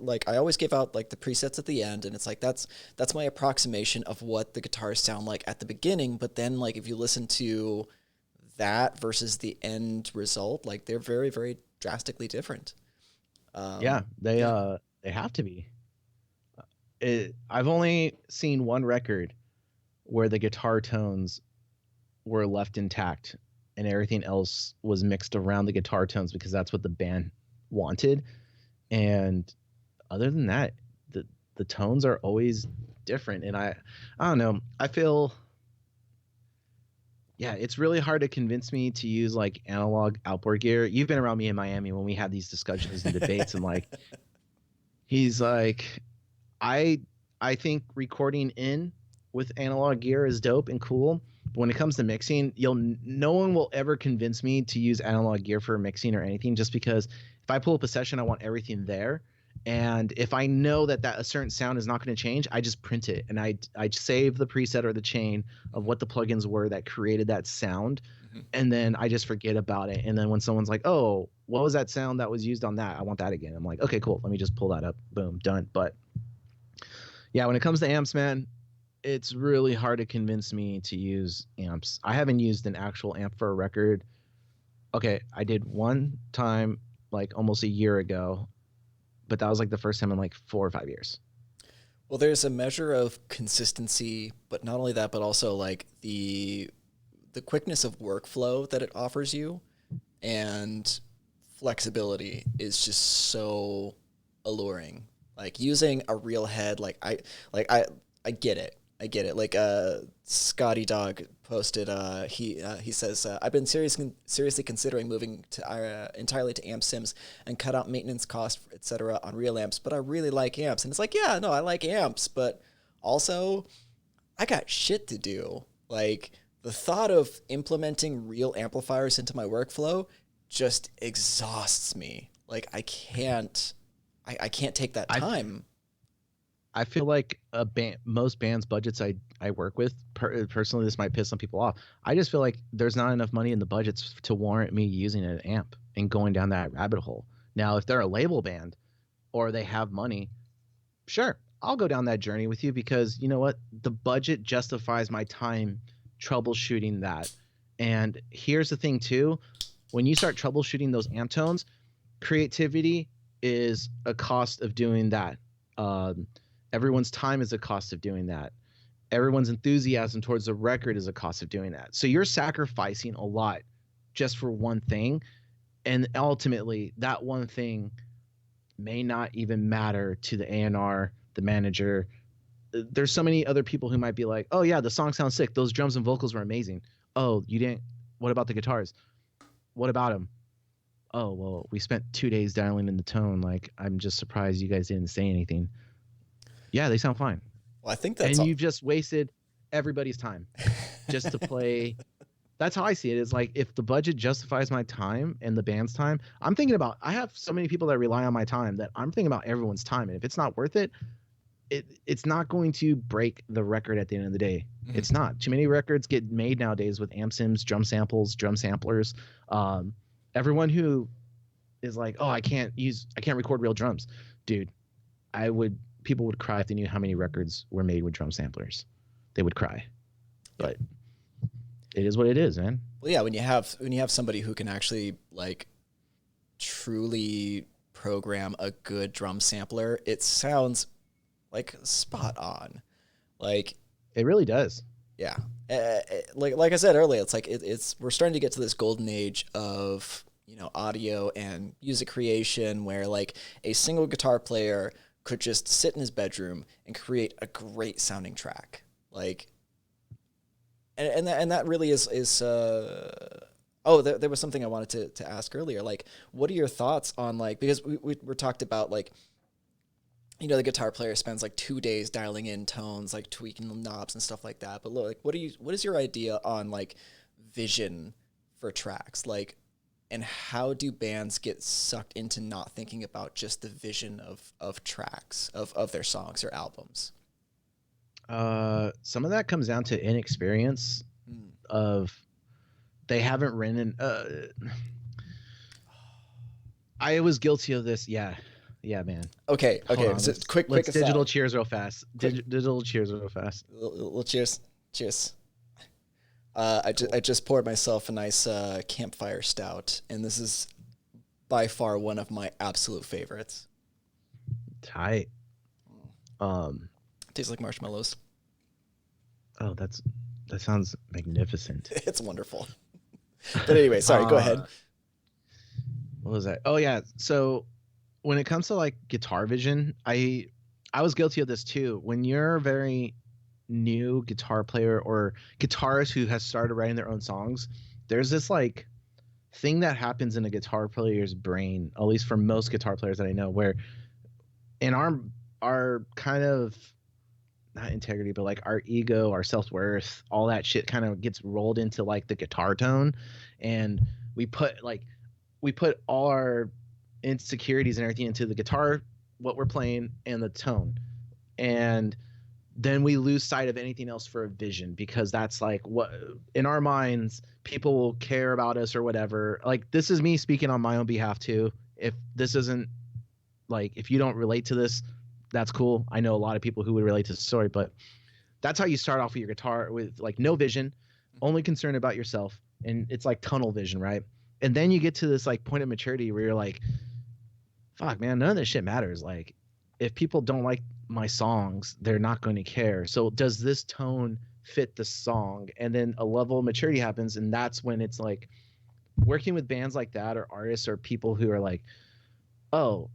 like I always give out like the presets at the end, and it's like that's my approximation of what the guitars sound like at the beginning. But then like if you listen to that versus the end result, like they're very, very drastically different. They have to be. I've only seen one record where the guitar tones were left intact and everything else was mixed around the guitar tones because that's what the band wanted. And other than that, the tones are always different. And I don't know. I feel, it's really hard to convince me to use like analog outboard gear. You've been around me in Miami when we had these discussions and debates, and like, he's like, I think recording in with analog gear is dope and cool. But when it comes to mixing, no one will ever convince me to use analog gear for mixing or anything, just because if I pull up a session, I want everything there. And if I know that a certain sound is not going to change, I just print it and I save the preset or the chain of what the plugins were that created that sound. Mm-hmm. And then I just forget about it. And then when someone's like, oh, what was that sound that was used on that? I want that again. I'm like, okay, cool. Let me just pull that up. Boom, done. But yeah, when it comes to amps, man, it's really hard to convince me to use amps. I haven't used an actual amp for a record. Okay, I did one time like almost a year ago, but that was like the first time in like 4 or 5 years. Well, there's a measure of consistency, but not only that, but also like the quickness of workflow that it offers you, and flexibility is just so alluring. Like using a real head, I get it. I get it. Like Scotty Dog posted, he says, I've been seriously considering moving to entirely to amp sims and cut out maintenance costs, etc. on real amps, but I really like amps. And it's like, yeah, no, I like amps, but also I got shit to do. Like the thought of implementing real amplifiers into my workflow just exhausts me. Like I can't take that time. I feel like most bands budgets I work with personally, this might piss some people off. I just feel like there's not enough money in the budgets to warrant me using an amp and going down that rabbit hole. Now, if they're a label band or they have money, sure, I'll go down that journey with you, because you know what? The budget justifies my time troubleshooting that. And here's the thing too, when you start troubleshooting those amp tones, creativity is a cost of doing that. Everyone's time is a cost of doing that. Everyone's enthusiasm towards the record is a cost of doing that. So you're sacrificing a lot just for one thing. And ultimately, that one thing may not even matter to the A&R, the manager. There's so many other people who might be like, oh, yeah, the song sounds sick. Those drums and vocals were amazing. Oh, you didn't. What about the guitars? What about them? Oh, well, we spent 2 days dialing in the tone. Like, I'm just surprised you guys didn't say anything. Yeah, they sound fine. Well, I think that's and you've just wasted everybody's time just to play. That's how I see it. Is like, if the budget justifies my time and the band's time, I'm thinking about, I have so many people that rely on my time that I'm thinking about everyone's time. And if it's not worth it, it's not going to break the record at the end of the day. Mm-hmm. It's not. Too many records get made nowadays with amp sims, drum samples, drum samplers. Everyone who is like, oh, I can't record real drums. Dude, people would cry if they knew how many records were made with drum samplers. They would cry. But it is what it is, man. Well, yeah, when you have somebody who can actually like truly program a good drum sampler, it sounds like spot on. Like, it really does. Yeah. Like I said earlier, it's like we're starting to get to this golden age of, audio and music creation where like a single guitar player could just sit in his bedroom and create a great sounding track. Like, and that really is there was something I wanted to ask earlier. Like, what are your thoughts on, like, because we talked about, like, the guitar player spends like 2 days dialing in tones, like tweaking the knobs and stuff like that. But look, like, what is your idea on like vision for tracks? Like, and how do bands get sucked into not thinking about just the vision of tracks, of their songs or albums? Some of that comes down to inexperience of they haven't written. I was guilty of this. Yeah, man. Okay. So quick. Digital cheers real fast. Digital cheers real fast. Little cheers. I just poured myself a nice campfire stout, and this is by far one of my absolute favorites. Tight. Tastes like marshmallows. Oh, that sounds magnificent. It's wonderful. But anyway, sorry, go ahead. What was that? Oh yeah. So when it comes to like guitar vision, I was guilty of this too. When you're a very new guitar player or guitarist who has started writing their own songs, there's this like thing that happens in a guitar player's brain, at least for most guitar players that I know, where in our kind of, not integrity, but like our ego, our self-worth, all that shit kind of gets rolled into like the guitar tone, and we put all our insecurities and everything into the guitar, what we're playing, and the tone, and then we lose sight of anything else for a vision, because that's like what in our minds people will care about us or whatever. Like, this is me speaking on my own behalf too. If this isn't, like, if you don't relate to this, that's cool. I know a lot of people who would relate to the story, but that's how you start off with your guitar, with like no vision, only concerned about yourself. And it's like tunnel vision, right? And then you get to this like point of maturity where you're like, fuck, man, none of this shit matters. Like, if people don't like my songs, they're not going to care. So does this tone fit the song? And then a level of maturity happens, and that's when it's like working with bands like that, or artists, or people who are like, oh,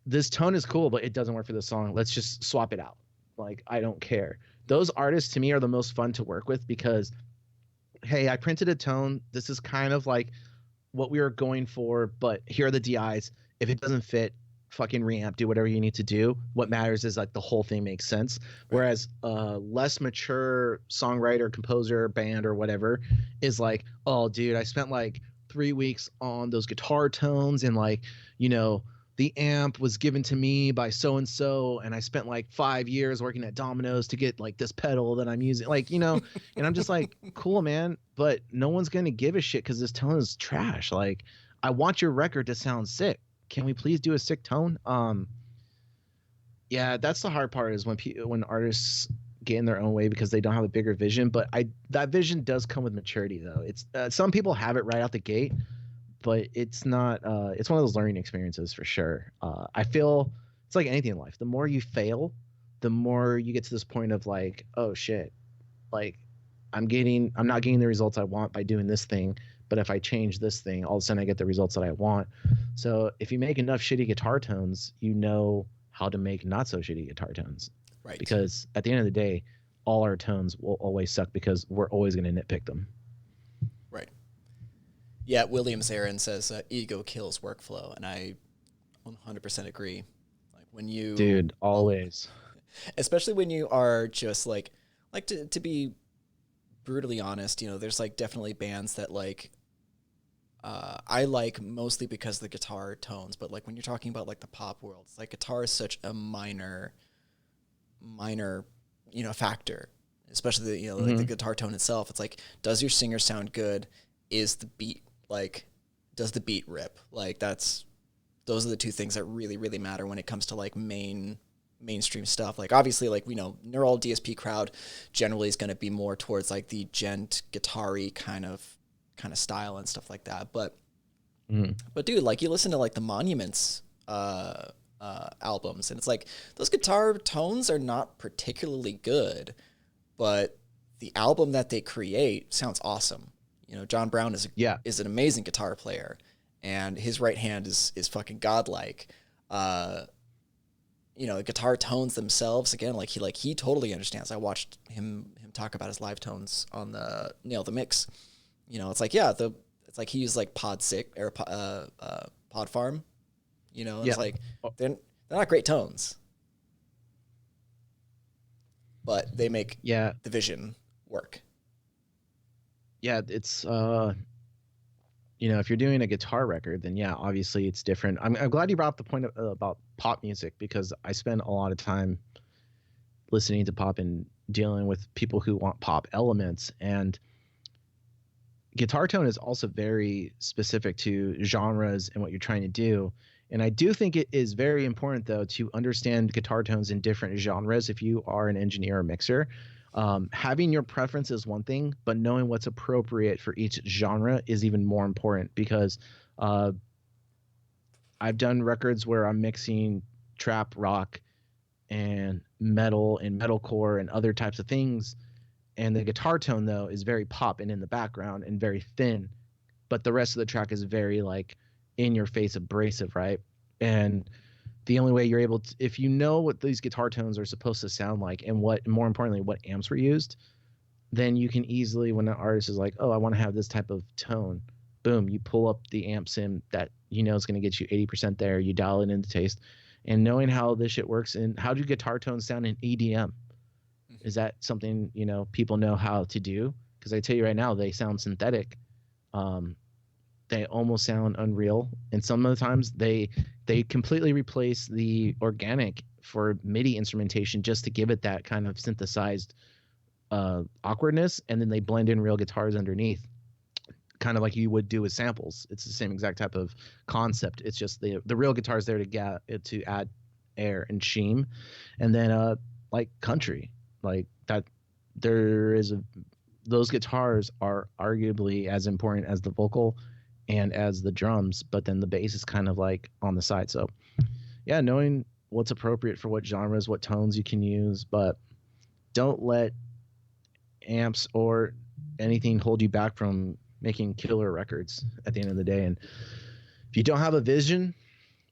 this tone is cool, but it doesn't work for the song. Let's just swap it out. Like, I don't care. Those artists to me are the most fun to work with, because, hey, I printed a tone. This is kind of like what we were going for, but here are the DIs. If it doesn't fit, fucking reamp, do whatever you need to do. What matters is like the whole thing makes sense. Whereas less mature songwriter, composer, band, or whatever is like, oh, dude, I spent like 3 weeks on those guitar tones and like, the amp was given to me by so and so, and I spent like 5 years working at Domino's to get like this pedal that I'm using, like, you know. And I'm just like, cool, man, but no one's gonna give a shit because this tone is trash. Like, I want your record to sound sick. Can we please do a sick tone? Yeah, that's the hard part, is when artists get in their own way because they don't have a bigger vision. But that vision does come with maturity, though. It's some people have it right out the gate, but it's not. It's one of those learning experiences for sure. I feel it's like anything in life. The more you fail, the more you get to this point of like, oh shit, like I'm not getting the results I want by doing this thing. But if I change this thing, all of a sudden I get the results that I want. So if you make enough shitty guitar tones, you know how to make not so shitty guitar tones. Right. Because at the end of the day, all our tones will always suck because we're always going to nitpick them. Right. Yeah, Williams Aaron says ego kills workflow, and I 100% agree. Like when you, dude, always, especially when you are just like to be brutally honest, you know, there's like definitely bands that like I like mostly because of the guitar tones, but like when you're talking about like the pop world, it's like guitar is such a minor, you know, factor, especially the, you know, like the guitar tone itself. It's like, does your singer sound good? Is the beat like, does the beat rip? Like those are the two things that really, really matter when it comes to like mainstream stuff. Like obviously, like we know neural DSP crowd generally is going to be more towards like the gent guitar-y kind of style and stuff like that. But dude, like you listen to like the Monuments albums, and it's like those guitar tones are not particularly good, but the album that they create sounds awesome. You know, John Brown is an amazing guitar player, and his right hand is fucking godlike. You know, the guitar tones themselves, again, like he totally understands. I watched him talk about his live tones on the Nail the Mix. You know, it's like, yeah, it's like he used like Pod Farm, you know, and it's like they're not great tones, but they make the vision work. Yeah, it's you know, if you're doing a guitar record, then yeah, obviously it's different. I'm glad you brought up the point about pop music, because I spend a lot of time listening to pop and dealing with people who want pop elements, and guitar tone is also very specific to genres and what you're trying to do. And I do think it is very important, though, to understand guitar tones in different genres if you are an engineer or mixer. Having your preference is one thing, but knowing what's appropriate for each genre is even more important, because I've done records where I'm mixing trap rock and metal and metalcore and other types of things, and the guitar tone, though, is very pop and in the background and very thin, but the rest of the track is very like in your face abrasive, right? And the only way you're able to, if you know what these guitar tones are supposed to sound like, and what, more importantly, what amps were used, then you can easily, when an artist is like, oh, I want to have this type of tone, boom, you pull up the amp sim that you know is going to get you 80% there, you dial it into taste. And knowing how this shit works, and how do guitar tones sound in EDM? Is that something, you know, people know how to do? Because I tell you right now, they sound synthetic. They almost sound unreal, and some of the times they completely replace the organic for MIDI instrumentation just to give it that kind of synthesized awkwardness, and then they blend in real guitars underneath, kind of like you would do with samples. It's the same exact type of concept. It's just the real guitars there to add air and sheen. And then like country, like that, those guitars are arguably as important as the vocal and as the drums, but then the bass is kind of like on the side. So yeah, knowing what's appropriate for what genres, what tones you can use, but don't let amps or anything hold you back from making killer records at the end of the day. And if you don't have a vision,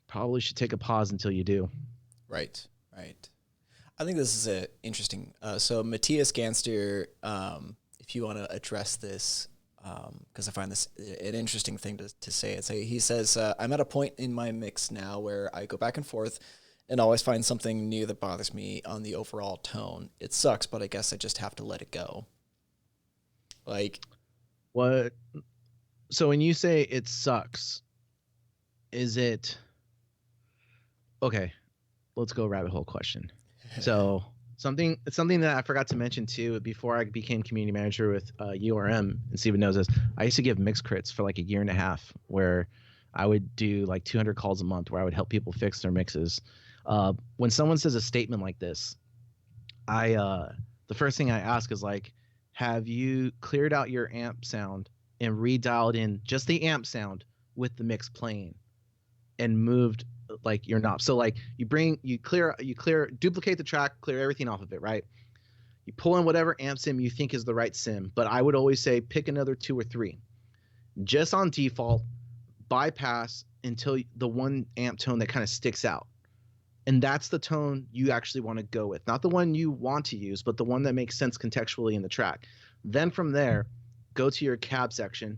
probably should take a pause until you do. Right. I think this is interesting. So Matthias Ganster, if you want to address this, because I find this an interesting thing to say. He says, I'm at a point in my mix now where I go back and forth and always find something new that bothers me on the overall tone. It sucks, but I guess I just have to let it go. Like, what? So when you say it sucks, is it Okay, let's go rabbit hole question. So something that I forgot to mention too before I became community manager with URM, and Steven knows this. I used to give mix crits for like a year and a half, where I would do like 200 calls a month, where I would help people fix their mixes. When someone says a statement like this, I the first thing I ask is like, have you cleared out your amp sound and redialed in just the amp sound with the mix playing and moved like your knob? So like you clear, duplicate the track, clear everything off of it, right? You pull in whatever amp sim you think is the right sim, but I would always say pick another 2 or 3. Just on default, bypass until the one amp tone that kind of sticks out. And that's the tone you actually want to go with. Not the one you want to use, but the one that makes sense contextually in the track. Then from there, go to your cab section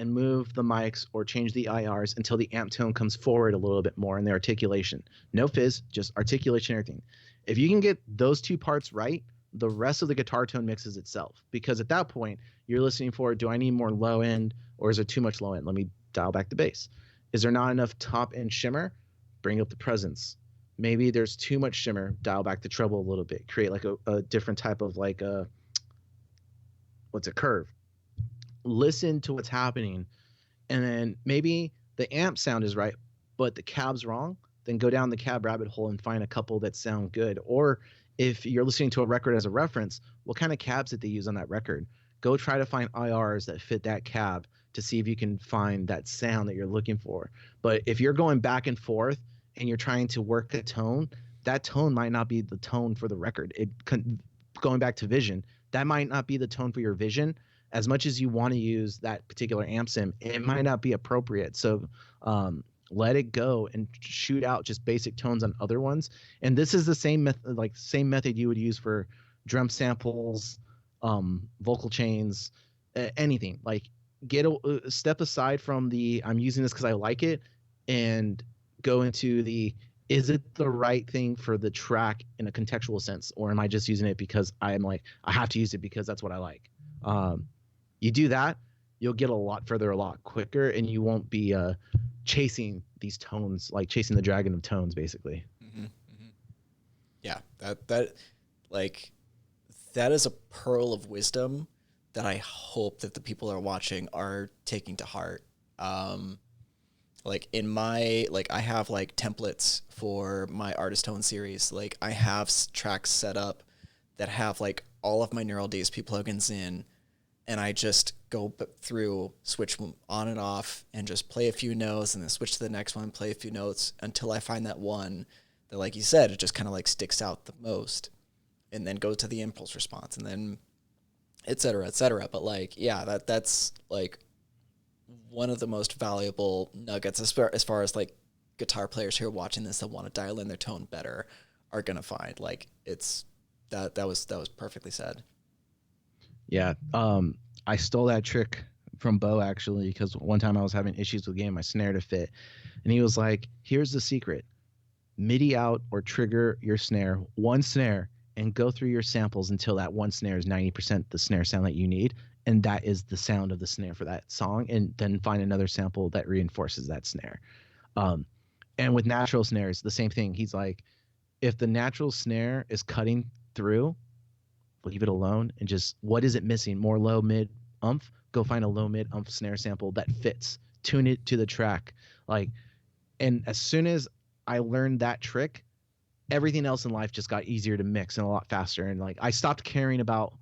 and move the mics or change the IRs until the amp tone comes forward a little bit more in the articulation. No fizz, just articulation, everything. If you can get those 2 parts right, the rest of the guitar tone mixes itself. Because at that point, you're listening for, do I need more low end or is there too much low end? Let me dial back the bass. Is there not enough top end shimmer? Bring up the presence. Maybe there's too much shimmer, dial back the treble a little bit, create like a different type of like a curve. Listen to what's happening, and then maybe the amp sound is right, but the cab's wrong. Then go down the cab rabbit hole and find a couple that sound good. Or if you're listening to a record as a reference, what kind of cabs did they use on that record? Go try to find IRs that fit that cab to see if you can find that sound that you're looking for. But if you're going back and forth and you're trying to work a tone, that tone might not be the tone for the record. Going back to vision, that might not be the tone for your vision. As much as you want to use that particular amp sim, it might not be appropriate. So let it go and shoot out just basic tones on other ones. And this is the same method you would use for drum samples, vocal chains, anything. Like get a step aside from the I'm using this because I like it, and go into the, is it the right thing for the track in a contextual sense, or am I just using it because I'm like, I have to use it because that's what I like? You do that, you'll get a lot further a lot quicker, and you won't be chasing these tones, like chasing the dragon of tones, basically. Mm-hmm, mm-hmm. Yeah, that like that is a pearl of wisdom that I hope that the people that are watching are taking to heart. Like in my, like I have like templates for my artist tone series. Like I have tracks set up that have like all of my neural DSP plugins in, and I just go through, switch them on and off, and just play a few notes, and then switch to the next one, play a few notes until I find that one that, like you said, it just kind of like sticks out the most, and then go to the impulse response, and then et cetera, et cetera. But like, yeah, that's like one of the most valuable nuggets as far as like guitar players who are watching this that want to dial in their tone better are gonna find. Like it's that was perfectly said. Yeah. I stole that trick from Bo actually, because one time I was having issues with getting my snare to fit, and he was like, here's the secret: MIDI out or trigger your snare, one snare, and go through your samples until that one snare is 90% the snare sound that you need, and that is the sound of the snare for that song, and then find another sample that reinforces that snare. And with natural snares, the same thing. He's like, if the natural snare is cutting through, leave it alone, and just, what is it missing? More low, mid, umph? Go find a low, mid, umph snare sample that fits. Tune it to the track. Like, and as soon as I learned that trick, everything else in life just got easier to mix and a lot faster. And like, I stopped caring about,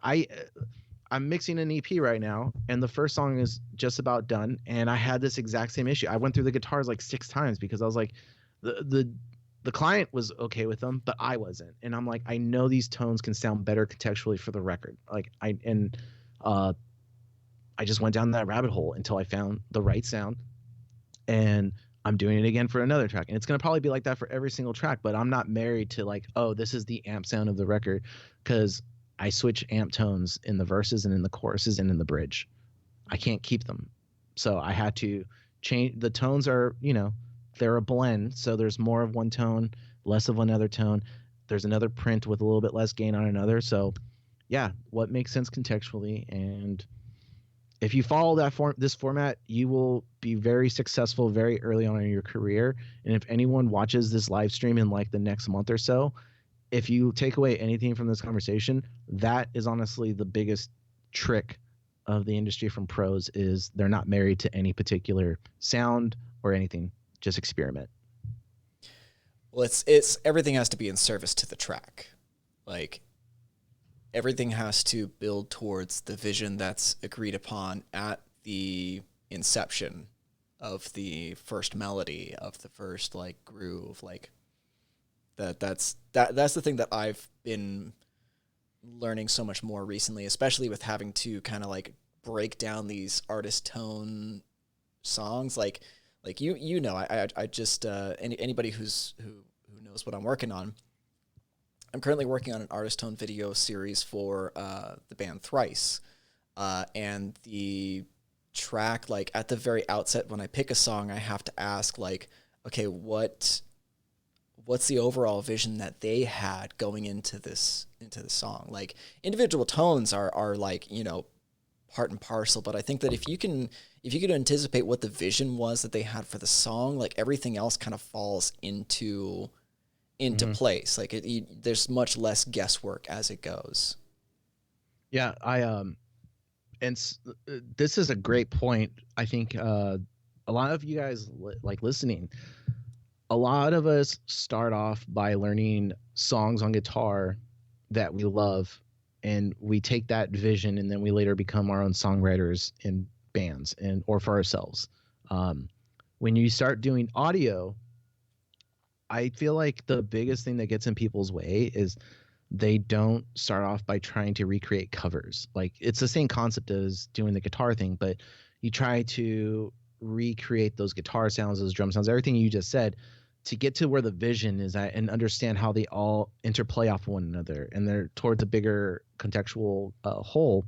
I'm mixing an EP right now, and the first song is just about done, and I had this exact same issue. I went through the guitars like 6 times because I was like, the client was okay with them, but I wasn't. And I'm like, I know these tones can sound better contextually for the record. Like I just went down that rabbit hole until I found the right sound, and I'm doing it again for another track. And it's going to probably be like that for every single track, but I'm not married to like, oh, this is the amp sound of the record, because I switch amp tones in the verses and in the choruses and in the bridge. I can't keep them. So I had to change. The tones are, they're a blend. So there's more of one tone, less of another tone. There's another print with a little bit less gain on another. So yeah, what makes sense contextually. And if you follow this format, you will be very successful very early on in your career. And if anyone watches this live stream in like the next month or so, if you take away anything from this conversation, that is honestly the biggest trick of the industry from pros is they're not married to any particular sound or anything. Just experiment. Well, it's everything has to be in service to the track. Like, everything has to build towards the vision that's agreed upon at the inception of the first melody, of the first like groove. Like, that's the thing that I've been learning so much more recently, especially with having to kind of like break down these artist tone songs. Like you know, I just anybody who knows what I'm working on. I'm currently working on an artist tone video series for the band Thrice, and the track, like at the very outset when I pick a song, I have to ask like, okay, what's the overall vision that they had going into the song? Like, individual tones are like, you know, part and parcel, but I think that if you can anticipate what the vision was that they had for the song, like everything else kind of falls into place. Like there's much less guesswork as it goes. Yeah, this is a great point. I think a lot of you guys like listening. A lot of us start off by learning songs on guitar that we love, and we take that vision, and then we later become our own songwriters in bands or for ourselves. When you start doing audio, I feel like the biggest thing that gets in people's way is they don't start off by trying to recreate covers. Like, it's the same concept as doing the guitar thing, but you try to recreate those guitar sounds, those drum sounds, everything you just said, to get to where the vision is at and understand how they all interplay off one another and they're towards a bigger contextual whole.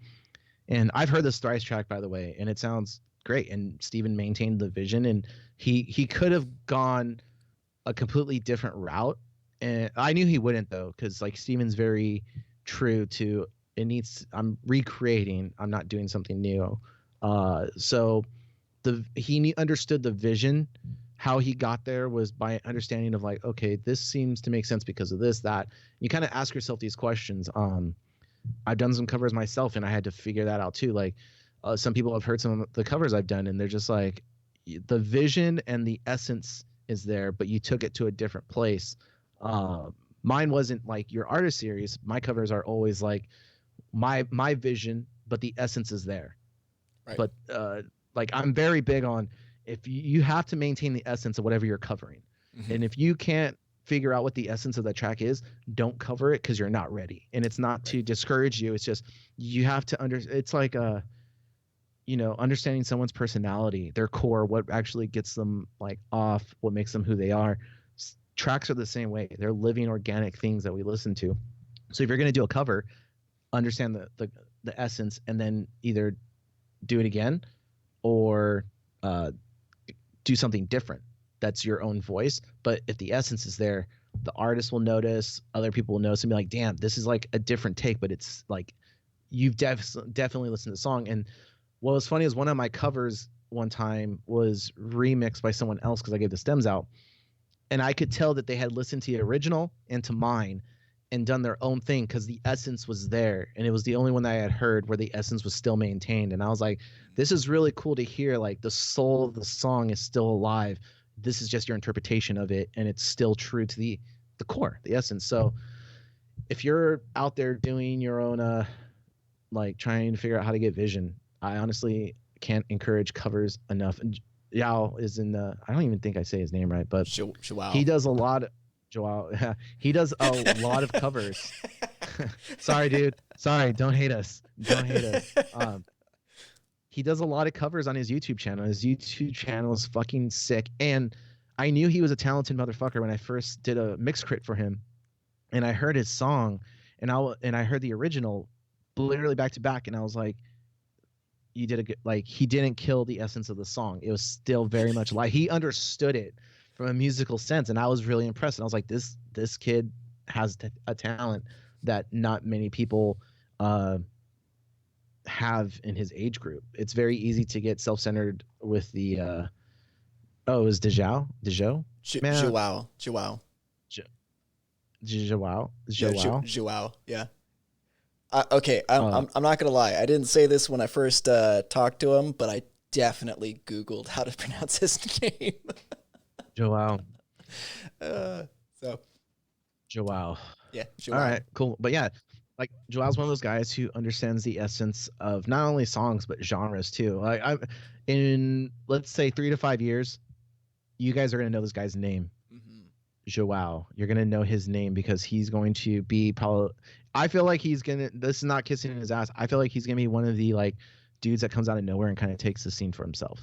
And I've heard this Thrice track, by the way, and it sounds great. And Steven maintained the vision, and he could have gone a completely different route. And I knew he wouldn't, though, because like Steven's very true to I'm recreating, I'm not doing something new. So he understood the vision. How he got there was by understanding of like, okay, this seems to make sense because of this, that. You kind of ask yourself these questions. I've done some covers myself, and I had to figure that out too. Like, some people have heard some of the covers I've done, and they're just like, the vision and the essence is there, but you took it to a different place. Mine wasn't like your artist series. My covers are always like my vision, but the essence is there. Right. But like, I'm very big on, if you have to maintain the essence of whatever you're covering. Mm-hmm. And if you can't figure out what the essence of that track is, don't cover it because you're not ready. And it's not to discourage you. It's just, you have to it's like understanding someone's personality, their core, what actually gets them like off, what makes them who they are. Tracks are the same way. They're living organic things that we listen to. So if you're going to do a cover, understand the essence, and then either do it again or do something different that's your own voice. But if the essence is there, the artist will notice, other people will notice and be like, damn, this is like a different take, but it's like you've definitely listened to the song. And what was funny is one of my covers one time was remixed by someone else because I gave the stems out, and I could tell that they had listened to the original and to mine and done their own thing because the essence was there, and it was the only one that I had heard where the essence was still maintained. And I was like, this is really cool to hear. Like, the soul of the song is still alive. This is just your interpretation of it, and it's still true to the core, the essence. So if you're out there doing your own like trying to figure out how to get vision, I honestly can't encourage covers enough. And Yao is in the, I don't even think I say his name right, but he does a lot of he does a lot of covers. Sorry, dude. Sorry. Don't hate us. He does a lot of covers on his YouTube channel. His YouTube channel is fucking sick. And I knew he was a talented motherfucker when I first did a mix crit for him. And I heard his song, and I heard the original literally back to back. And I was like, you did a good, like, he didn't kill the essence of the song. It was still very much like he understood it from a musical sense. And I was really impressed. And I was like, this kid has a talent that not many people have have in his age group. It's very easy to get self-centered with the oh, it was Dejao? Man, Joao. J- Joao, Yeah, Joao. Joao. Yeah. Okay, Uh, I'm not gonna lie. I didn't say this when I first talked to him, but I definitely Googled how to pronounce his name. Joao, uh, so Joao. yeah, All Joao. right, cool. But yeah, like Joel's one of those guys who understands the essence of not only songs but genres too. Like I'm in, let's say, 3 to 5 years, you guys are gonna know this guy's name, Hmm. Joao. You're gonna know his name because he's going to be probably. I feel like he's gonna. This is not kissing his ass. I feel like he's gonna be one of the like dudes that comes out of nowhere and kind of takes the scene for himself.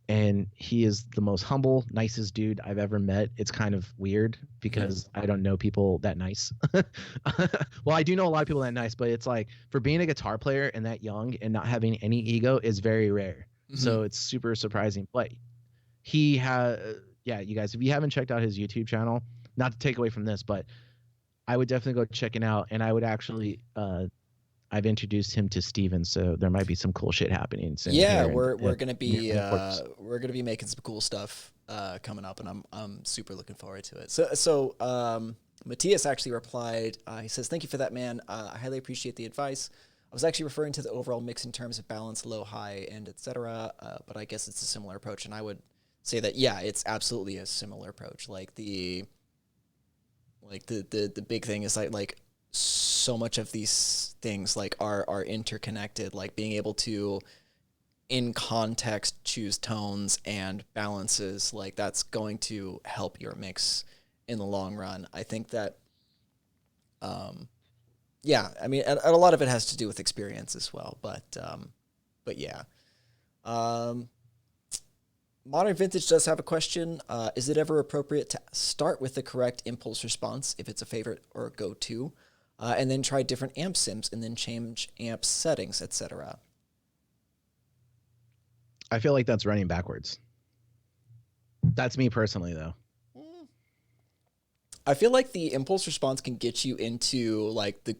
And he is the most humble, nicest dude I've ever met. It's kind of weird because I don't know people that nice. Well, I do know a lot of people that nice, but it's like for being a guitar player and that young and not having any ego is very rare. Hmm. So it's super surprising. But he has, yeah, you guys, if you haven't checked out his YouTube channel, not to take away from this, but I would definitely go check it out. And I would actually, I've introduced him to Steven, so there might be some cool shit happening soon Yeah, here. And we're gonna be of course, making some cool stuff coming up, and I'm super looking forward to it. So Matthias actually replied. He says, "Thank you for that, man. I highly appreciate the advice. I was actually referring to the overall mix in terms of balance, low, high, and etc. But I guess it's a similar approach, and I would say that yeah, it's absolutely a similar approach. Like the big thing is like so much of these things like are interconnected. Like being able to in context choose tones and balances, like that's going to help your mix in the long run. I think that yeah, I mean, and a lot of it has to do with experience as well, but yeah. um Modern Vintage does have a question. Is it ever appropriate to start with the correct impulse response if it's a favorite or a go-to, and then try different amp sims and then change amp settings, etc.? I feel like that's running backwards. That's me personally, though. I feel like the impulse response can get you into like the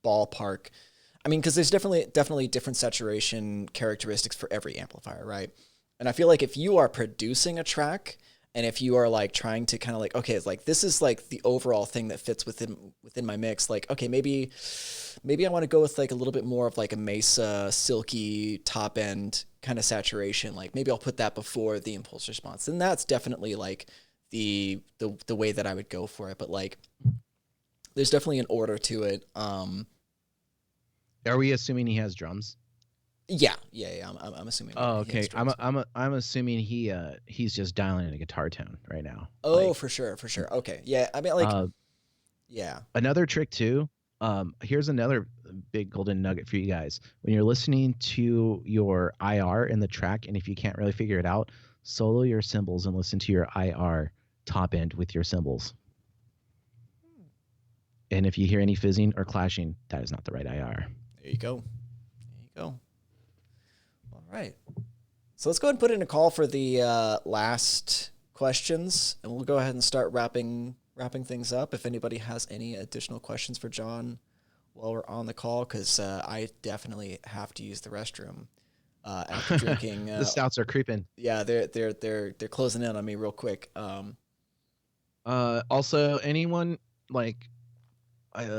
ballpark. I mean, because there's definitely different saturation characteristics for every amplifier, right? And I feel like if you are producing a track and if you are like trying to kind of like, okay, it's like this is like the overall thing that fits within my mix, like okay, maybe I want to go with like a little bit more of like a Mesa silky top end kind of saturation. Like maybe I'll put that before the impulse response. And that's definitely like the way that I would go for it. But like there's definitely an order to it. Are we assuming he has drums? Yeah. I'm assuming Oh, he has okay. drums. I'm assuming he's just dialing in a guitar tone right now. Oh, Like, for sure, for sure. Okay, yeah. I mean, like, uh, yeah. another trick too. Here's another big golden nugget for you guys. When you're listening to your IR in the track, and if you can't really figure it out, solo your cymbals and listen to your IR top end with your cymbals. And if you hear any fizzing or clashing, that is not the right IR. There you go. There you go. All right. So let's go ahead and put in a call for the last questions, and we'll go ahead and start wrapping things up. If anybody has any additional questions for John while we're on the call, because I definitely have to use the restroom after drinking. The stouts are creeping. Yeah, they're closing in on me real quick. Also, anyone like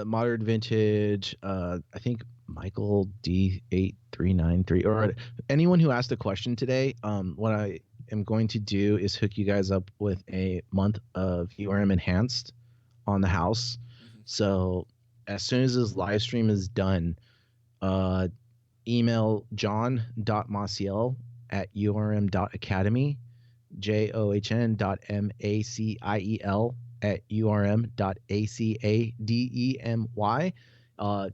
modern vintage, I think Michael D8393, or anyone who asked a question today, what I am going to do is hook you guys up with a month of URM enhanced on the house. Mhm. So as soon as this live stream is done, email john.maciel at urm.academy, john.maciel at urm.academy.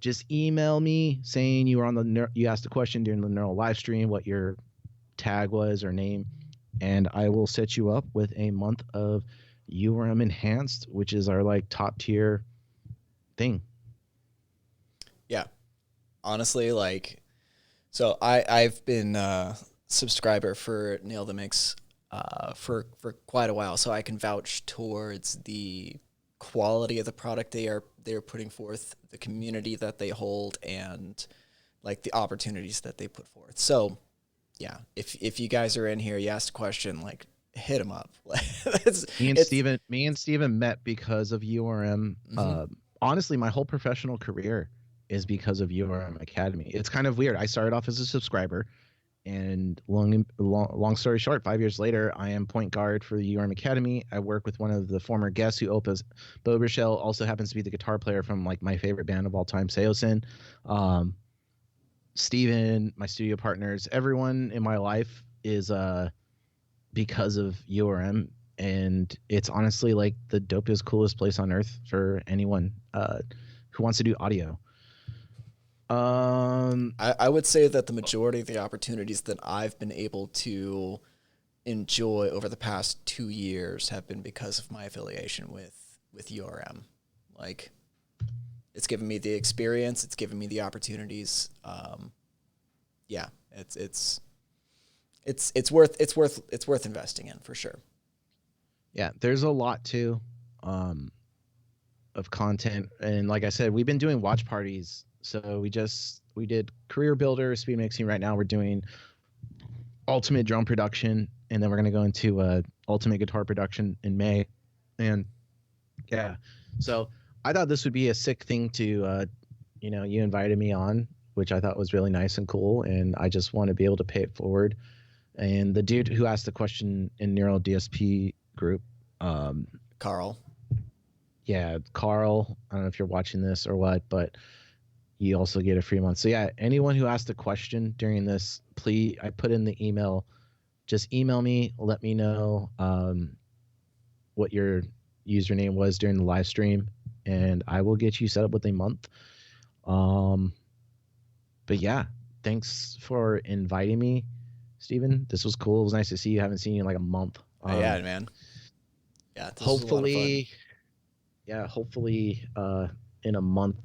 Just email me saying you were on you asked a question during the neural live stream, what your tag was or name, and I will set you up with a month of URM enhanced, which is our like top tier thing. Yeah, honestly, like, so I've been subscriber for Nail the Mix for quite a while, so I can vouch towards the quality of the product they're putting forth, the community that they hold, and like the opportunities that they put forth. So yeah, if you guys are in here, you asked a question, like hit them up. Me and Steven met because of URM. Honestly, my whole professional career is because of URM Academy. It's kind of weird. I started off as a subscriber, and long story short, 5 years later, I am point guard for the URM Academy. I work with one of the former guests who opens. Bo Rochelle also happens to be the guitar player from like my favorite band of all time, Seosin. Steven, my studio partners, everyone in my life is because of URM, and it's honestly like the dopest, coolest place on earth for anyone who wants to do audio. I would say that the majority of the opportunities that I've been able to enjoy over the past 2 years have been because of my affiliation with URM. Like, it's given me the experience, it's given me the opportunities. Yeah, it's worth investing in for sure. Yeah, there's a lot too of content, and like I said, we've been doing watch parties. So we did career builder, speed mixing. Right now we're doing ultimate drum production, and then we're gonna go into ultimate guitar production in May. And yeah, so I thought this would be a sick thing to you invited me on, which I thought was really nice and cool, and I just want to be able to pay it forward. And the dude who asked the question in Neural DSP group, Carl. Yeah, Carl. I don't know if you're watching this or what, but you also get a free month. So yeah, anyone who asked a question during this, please, I put in the email. Just email me. Let me know what your username was during the live stream, and I will get you set up with a month. But yeah, thanks for inviting me, Steven. This was cool. It was nice to see you. I haven't seen you in like a month. Yeah, man. Yeah, this hopefully, hopefully in a month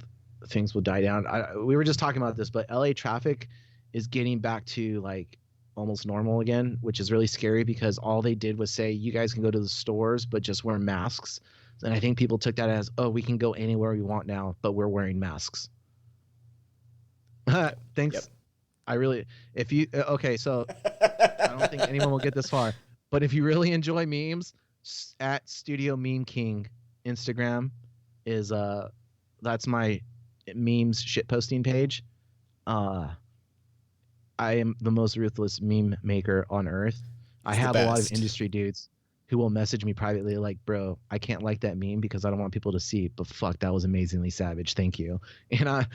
things will die down. We were just talking about this, but LA traffic is getting back to like almost normal again, which is really scary because all they did was say you guys can go to the stores but just wear masks. And I think people took that as, oh, we can go anywhere we want now, but we're wearing masks. Thanks. Yep. I really, if you, okay, so I don't think anyone will get this far, but if you really enjoy memes, at Studio Meme King Instagram is, that's my memes shitposting page. I am the most ruthless meme maker on earth. I have a lot of industry dudes who will message me privately like, bro, I can't like that meme because I don't want people to see, but fuck, that was amazingly savage. Thank you. And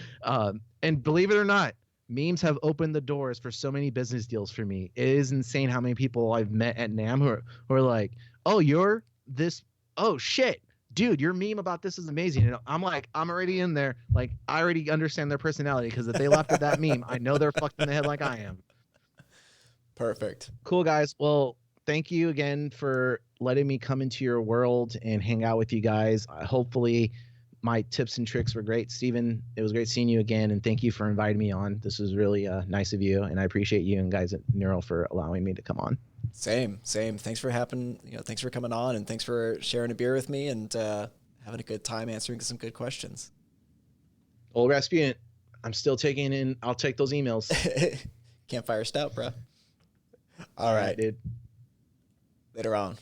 and believe it or not, memes have opened the doors for so many business deals for me. It is insane how many people I've met at NAMM who are like, oh, you're this, oh shit, dude, your meme about this is amazing. And I'm like, I'm already in there. Like, I already understand their personality because if they laughed at that meme, I know they're fucked in the head like I am. Perfect. Cool, guys. Well, thank you again for letting me come into your world and hang out with you guys. Hopefully my tips and tricks were great. Steven, it was great seeing you again, and thank you for inviting me on. This was really nice of you, and I appreciate you and guys at Neural for allowing me to come on. Same. Thanks for thanks for coming on, and thanks for sharing a beer with me and having a good time answering some good questions. Old Rasputin, I'm still taking in. I'll take those emails. Campfire stout, bro. All right, dude. Later on.